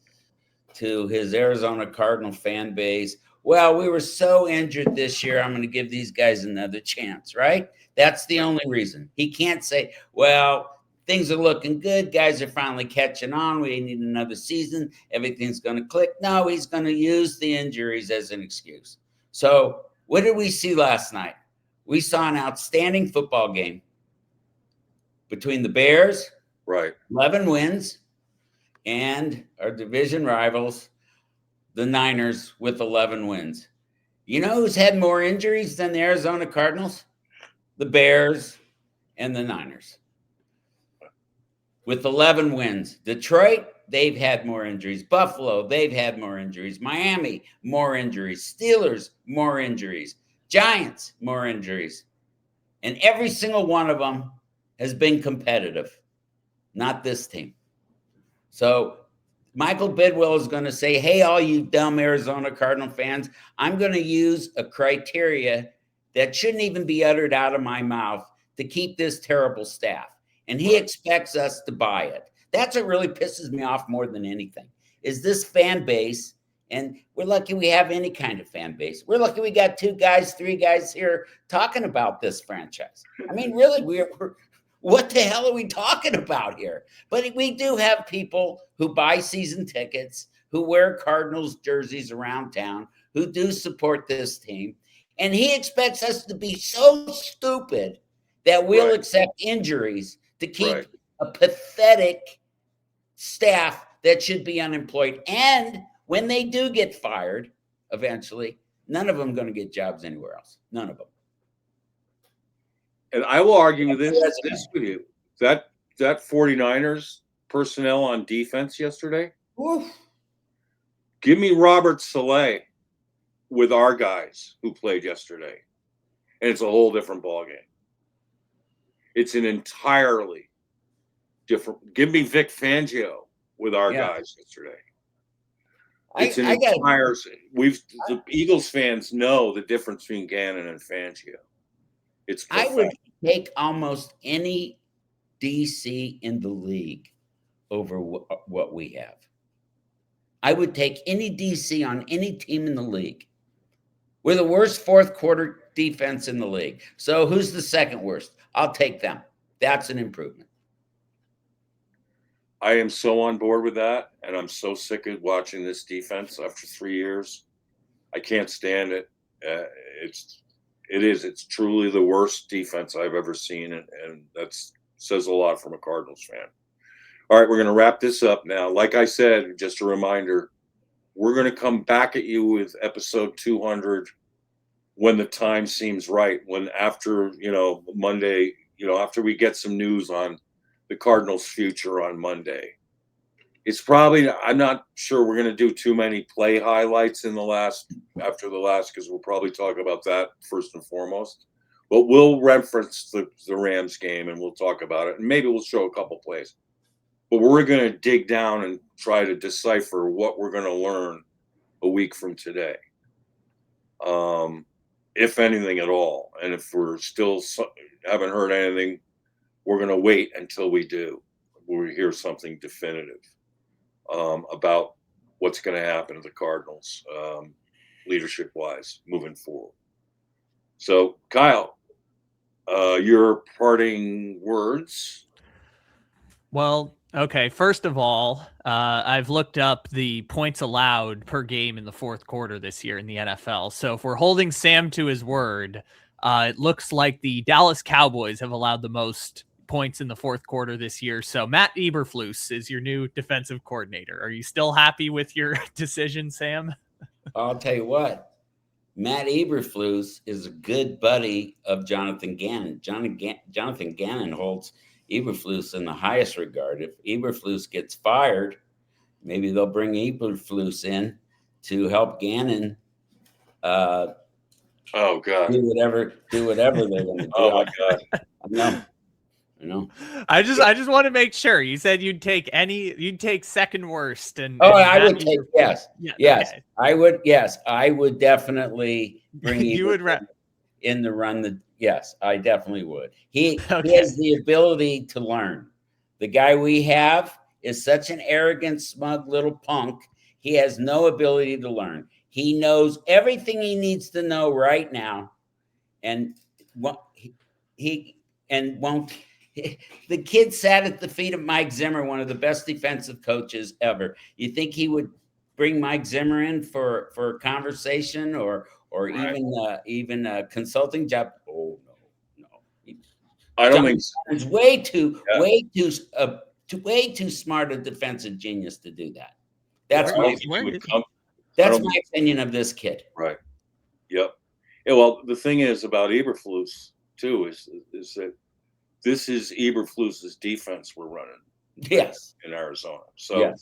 to his Arizona Cardinal fan base, well, we were so injured this year, I'm going to give these guys another chance, right? That's the only reason. He can't say, well, things are looking good. Guys are finally catching on. We need another season. Everything's going to click. No, he's going to use the injuries as an excuse. So what did we see last night? We saw an outstanding football game between the Bears, right, 11 wins, and our division rivals, the Niners, with 11 wins. You know who's had more injuries than the Arizona Cardinals? The Bears and the Niners. With 11 wins. Detroit, they've had more injuries. Buffalo, they've had more injuries. Miami, more injuries. Steelers, more injuries. Giants, more injuries. And every single one of them has been competitive. Not this team. So Michael Bidwell is going to say, hey, all you dumb Arizona Cardinal fans, I'm going to use a criteria that shouldn't even be uttered out of my mouth to keep this terrible staff. And he expects us to buy it. That's what really pisses me off more than anything, is this fan base. And we're lucky we have any kind of fan base. We're lucky we got 2 guys, 3 guys here talking about this franchise. I mean, really, we're what the hell are we talking about here? But we do have people who buy season tickets, who wear Cardinals jerseys around town, who do support this team. And he expects us to be so stupid that we'll accept injuries to keep a pathetic staff that should be unemployed. And when they do get fired, eventually, none of them going to get jobs anywhere else. None of them. And I will argue this with you. That 49ers personnel on defense yesterday, oof. Give me Robert Saleh with our guys who played yesterday. And it's a whole different ballgame. It's an entirely different. Give me Vic Fangio with our guys yesterday. It's the Eagles fans know the difference between Gannon and Fangio. It's profound. I would take almost any DC in the league over what we have. I would take any DC on any team in the league. We're the worst fourth quarter defense in the league. So who's the second worst? I'll take them. That's an improvement. I am so on board with that, and I'm so sick of watching this defense after 3 years. I can't stand it. It's truly the worst defense I've ever seen, and that says a lot from a Cardinals fan. All right, we're going to wrap this up now. Like I said, just a reminder, we're going to come back at you with episode 200 when the time seems right, when after, Monday, after we get some news on the Cardinals' future on Monday. It's probably, I'm not sure we're going to do too many play highlights after the last, because we'll probably talk about that first and foremost. But we'll reference the Rams game and we'll talk about it. And maybe we'll show a couple plays. But we're going to dig down and try to decipher what we're going to learn a week from today. If anything at all. And if we're still haven't heard anything, we're going to wait until we do. We hear something definitive about what's going to happen to the Cardinals leadership-wise moving forward. So, Kyle, your parting words? Well, okay. First of all, I've looked up the points allowed per game in the fourth quarter this year in the NFL. So if we're holding Sam to his word, it looks like the Dallas Cowboys have allowed the most points in the fourth quarter this year. So Matt Eberflus is your new defensive coordinator. Are you still happy with your decision, Sam? I'll tell you what, Matt Eberflus is a good buddy of Jonathan Gannon. Jonathan Gannon holds Eberflus in the highest regard. If Eberflus gets fired, maybe they'll bring Eberflus in to help Gannon. Oh God! Do whatever they're going to do. Oh my God! I know. I just want to make sure. You said you'd take second worst, and I would take yes. Okay. I would definitely bring you would in the run. Yes, I definitely would. He has the ability to learn. The guy we have is such an arrogant, smug little punk. He has no ability to learn. He knows everything he needs to know right now, and won't. The kid sat at the feet of Mike Zimmer, one of the best defensive coaches ever. You think he would bring Mike Zimmer in for a conversation or right. even a consulting job? Oh no. I don't think so. He's way too smart a defensive genius to do that. That's my opinion of this kid. Right. Yep. Yeah, well, the thing is about Eberflus too is that this is Eberflus's defense we're running. Yes. In Arizona. So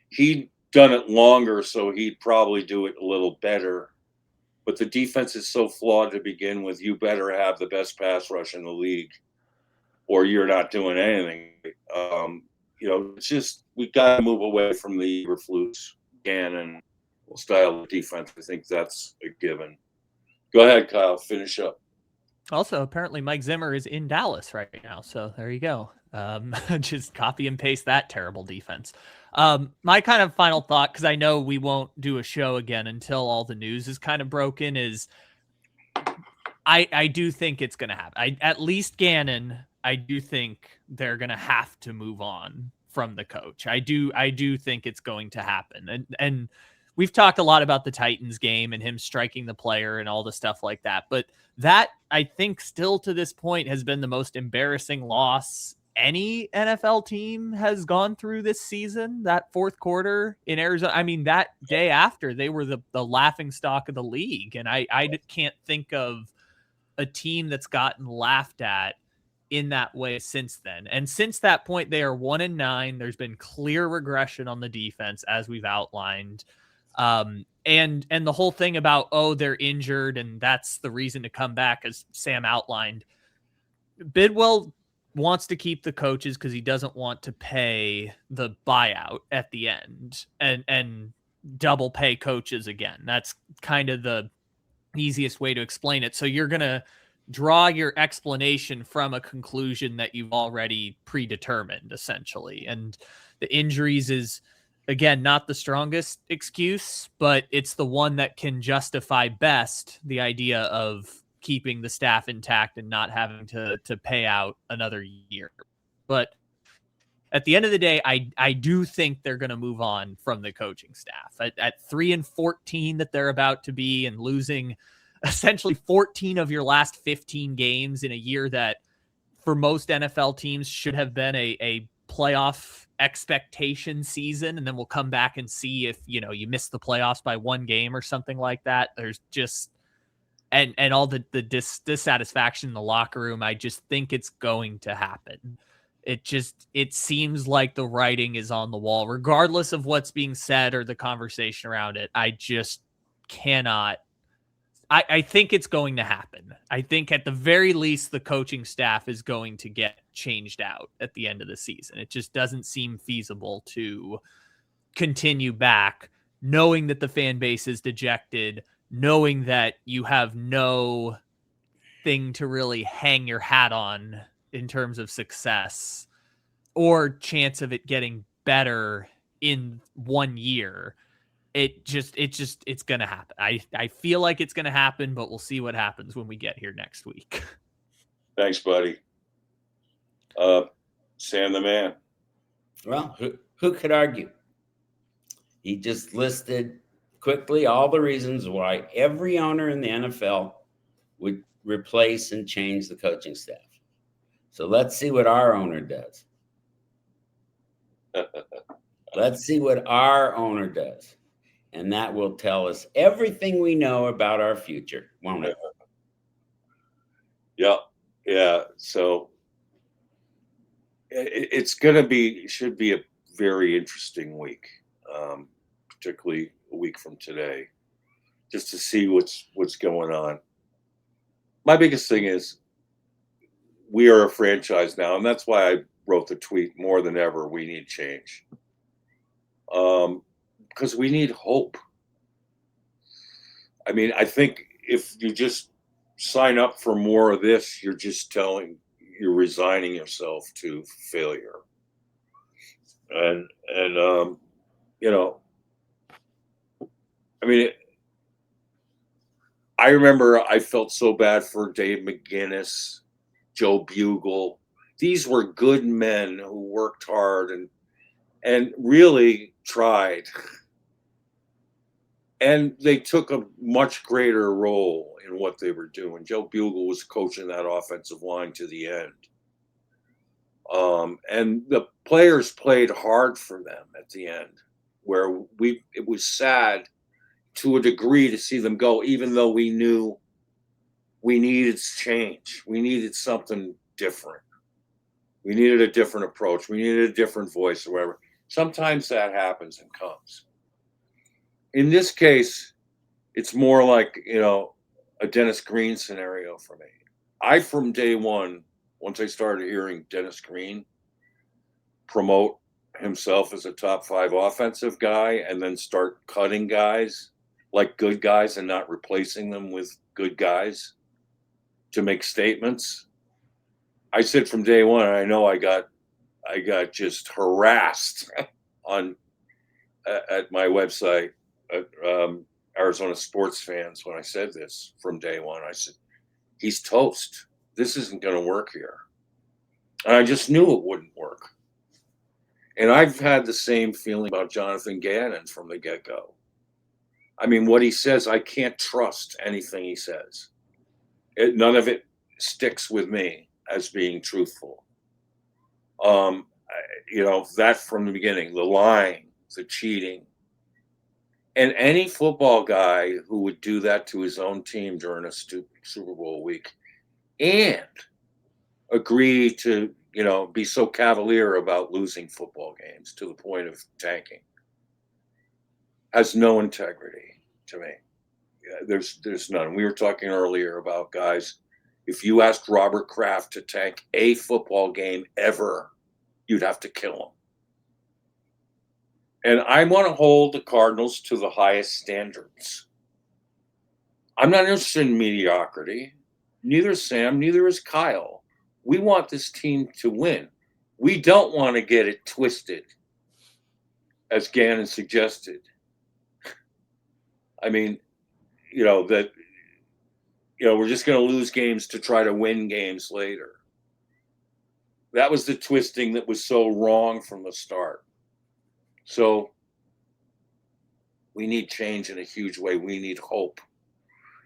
he'd done it longer, so he'd probably do it a little better. But the defense is so flawed to begin with. You better have the best pass rush in the league, or you're not doing anything. It's just we got to move away from the Eberflus, Gannon style of defense. I think that's a given. Go ahead, Kyle. Finish up. Also, apparently Mike Zimmer is in Dallas right now. So there you go. Just copy and paste that terrible defense. My kind of final thought, because I know we won't do a show again until all the news is kind of broken, is I do think it's going to happen. At least Gannon, I do think they're going to have to move on from the coach. I do think it's going to happen. And we've talked a lot about the Titans game and him striking the player and all the stuff like that. But that, I think, still to this point has been the most embarrassing loss any NFL team has gone through this season. That fourth quarter in Arizona. I mean, that day after, they were the laughing stock of the league. And I can't think of a team that's gotten laughed at in that way since then. And since that point, they are 1-9. There's been clear regression on the defense, as we've outlined. And the whole thing about, they're injured and that's the reason to come back, as Sam outlined. Bidwell wants to keep the coaches because he doesn't want to pay the buyout at the end and double pay coaches again. That's kind of the easiest way to explain it. So you're going to draw your explanation from a conclusion that you've already predetermined, essentially. And the injuries is, again, not the strongest excuse, but it's the one that can justify best the idea of keeping the staff intact and not having to pay out another year. But at the end of the day, I do think they're going to move on from the coaching staff at 3-14 that they're about to be, and losing essentially 14 of your last 15 games in a year that for most NFL teams should have been a playoff expectation season. And then we'll come back and see if, you missed the playoffs by one game or something like that. There's just, and all the dissatisfaction in the locker room. I just think it's going to happen. It seems like the writing is on the wall, regardless of what's being said or the conversation around it. I just cannot. I think it's going to happen. I think at the very least, the coaching staff is going to get changed out at the end of the season. It just doesn't seem feasible to continue back, knowing that the fan base is dejected, knowing that you have no thing to really hang your hat on in terms of success or chance of it getting better in 1 year. it's going to happen. I feel like it's going to happen, but we'll see what happens when we get here next week. Thanks, buddy. Sam the man. Well, who could argue? He just listed quickly all the reasons why every owner in the NFL would replace and change the coaching staff. So let's see what our owner does. Let's see what our owner does. And that will tell us everything we know about our future, won't it? Yeah. So should be a very interesting week, particularly a week from today, just to see what's going on. My biggest thing is we are a franchise now, and that's why I wrote the tweet, more than ever, we need change. Because we need hope. I mean, I think if you just sign up for more of this, you're resigning yourself to failure. And I mean, I remember I felt so bad for Dave McGinnis, Joe Bugle. These were good men who worked hard and really tried. And they took a much greater role in what they were doing. Joe Bugle was coaching that offensive line to the end. And the players played hard for them at the end, where it was sad to a degree to see them go, even though we knew we needed change. We needed something different. We needed a different approach. We needed a different voice or whatever. Sometimes that happens and comes. In this case, it's more like, a Dennis Green scenario for me. From day one, once I started hearing Dennis Green promote himself as a top 5 offensive guy and then start cutting guys like good guys and not replacing them with good guys to make statements, I said from day one, I know I got just harassed at my website, Arizona Sports Fans, when I said this from day one. I said, he's toast. This isn't going to work here. And I just knew it wouldn't work. And I've had the same feeling about Jonathan Gannon from the get-go. I mean, what he says, I can't trust anything he says. None of it sticks with me as being truthful. That from the beginning, the lying, the cheating. And any football guy who would do that to his own team during a Super Bowl week and agree to, be so cavalier about losing football games to the point of tanking has no integrity to me. There's none. We were talking earlier about guys. If you asked Robert Kraft to tank a football game ever, you'd have to kill him. And I want to hold the Cardinals to the highest standards. I'm not interested in mediocrity. Neither is Sam, neither is Kyle. We want this team to win. We don't want to get it twisted, as Gannon suggested. I mean, we're just going to lose games to try to win games later. That was the twisting that was so wrong from the start. So we need change in a huge way. We need hope.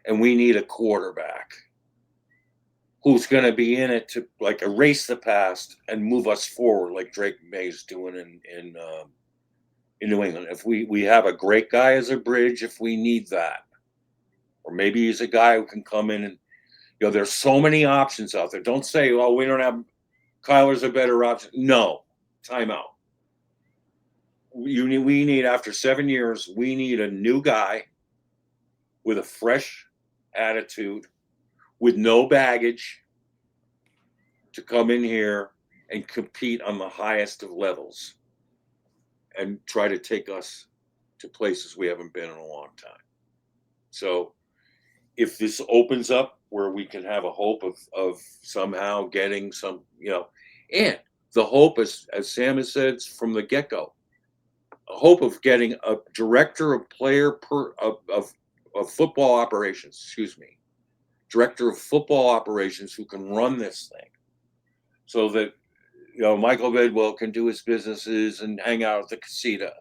And we need a quarterback who's going to be in it to erase the past and move us forward like Drake May's doing in New England. If we have a great guy as a bridge, if we need that. Or maybe he's a guy who can come in and, there's so many options out there. Don't say, oh, we don't have Kyler's a better option. No, timeout. We need, after 7 years, we need a new guy with a fresh attitude, with no baggage, to come in here and compete on the highest of levels and try to take us to places we haven't been in a long time. So if this opens up where we can have a hope of somehow getting some, and the hope, as Sam has said from the get-go, hope of getting a director of of football operations, director of football operations who can run this thing, so that Michael Bidwell can do his businesses and hang out at the casita,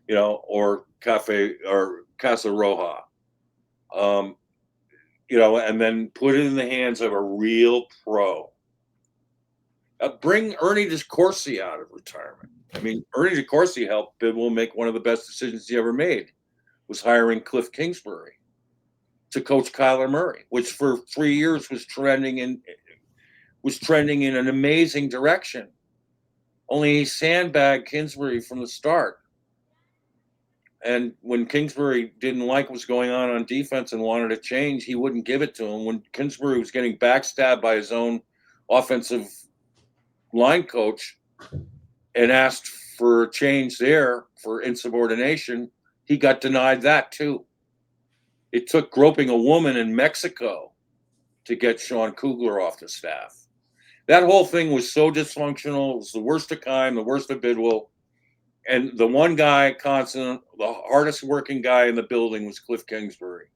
or Cafe or Casa Roja, and then put it in the hands of a real pro. Bring Ernie DeCourcy out of retirement. I mean, Ernie DeCourcy helped Bidwell make one of the best decisions he ever made, was hiring Cliff Kingsbury to coach Kyler Murray, which for 3 years was trending in an amazing direction. Only he sandbagged Kingsbury from the start. And when Kingsbury didn't like what was going on defense and wanted to change, he wouldn't give it to him. When Kingsbury was getting backstabbed by his own offensive line coach and asked for a change there for insubordination, he got denied that too. It took groping a woman in Mexico to get Sean Kugler off the staff. That whole thing was so dysfunctional. It was the worst of Keim, the worst of Bidwell. And the one guy the hardest working guy in the building was Cliff Kingsbury.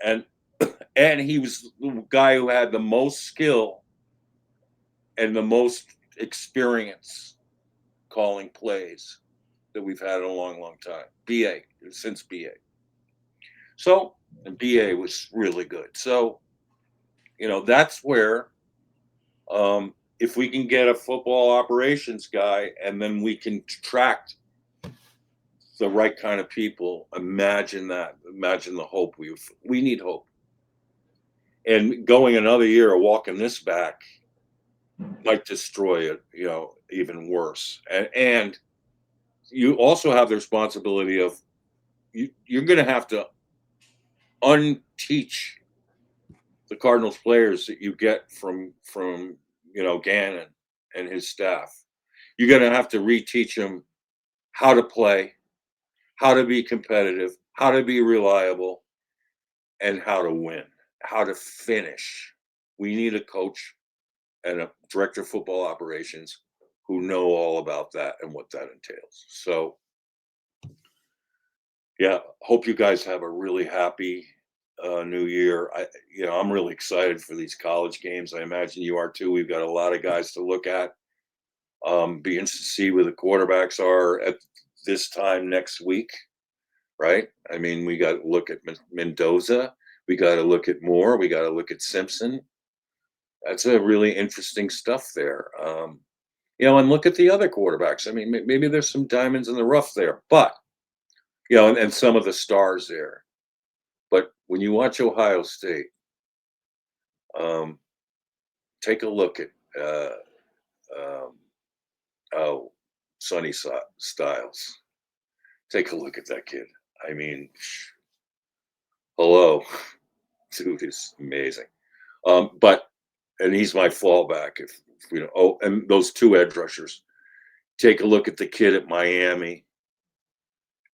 And he was the guy who had the most skill and the most experience calling plays that we've had in a long, long time. Since BA. So, and BA was really good. So, that's where, if we can get a football operations guy and then we can attract the right kind of people, imagine that. Imagine the hope. We need hope. And going another year or walking this back might destroy it, even worse. And you also have the responsibility of you're going to have to unteach the Cardinals players that you get from Gannon and his staff. You're going to have to reteach them how to play, how to be competitive, how to be reliable, and how to win, how to finish. We need a coach and a director of football operations who know all about that and what that entails. So, yeah, hope you guys have a really happy new year. I'm really excited for these college games. I imagine you are too. We've got a lot of guys to look at. Be interested to see where the quarterbacks are at this time next week, right? I mean, we got to look at Mendoza. We got to look at Moore. We got to look at Simpson. That's a really interesting stuff there. And look at the other quarterbacks. I mean, maybe there's some diamonds in the rough there, but and some of the stars there. But when you watch Ohio State, take a look at Sonny Styles. Take a look at that kid. I mean, hello, dude is amazing. And he's my fallback if and those two edge rushers. Take a look at the kid at Miami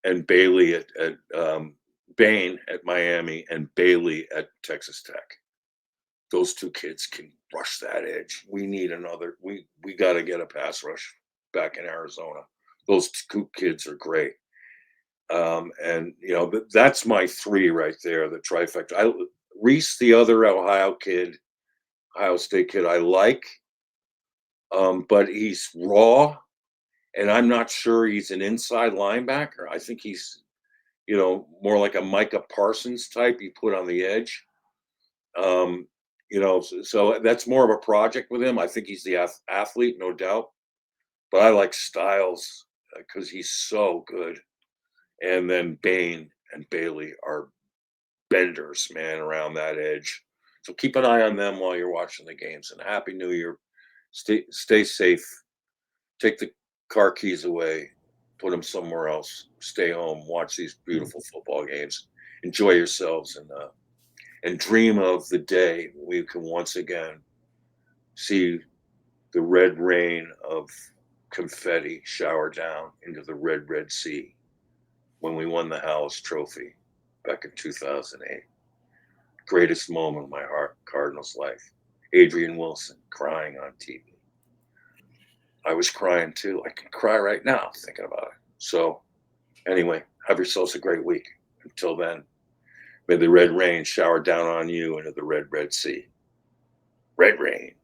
and Bailey at Bain at Miami and Bailey at Texas Tech. Those two kids can rush that edge. We need another. We got to get a pass rush back in Arizona. Those two kids are great. And that's my three right there, the trifecta. Reese, the other Ohio State kid, I like, but he's raw, and I'm not sure he's an inside linebacker. I think he's, more like a Micah Parsons type you put on the edge. So that's more of a project with him. I think he's the athlete, no doubt, but I like Styles because he's so good. And then Bain and Bailey are benders, man, around that edge. So keep an eye on them while you're watching the games. And Happy New Year. Stay safe. Take the car keys away. Put them somewhere else. Stay home. Watch these beautiful football games. Enjoy yourselves and dream of the day we can once again see the red rain of confetti shower down into the Red Sea when we won the Hallis Trophy back in 2008. Greatest moment of my Cardinals life. Adrian Wilson crying on TV. I was crying too. I can cry right now thinking about it. So anyway, have yourselves a great week. Until then, may the red rain shower down on you into the red, red sea. Red rain.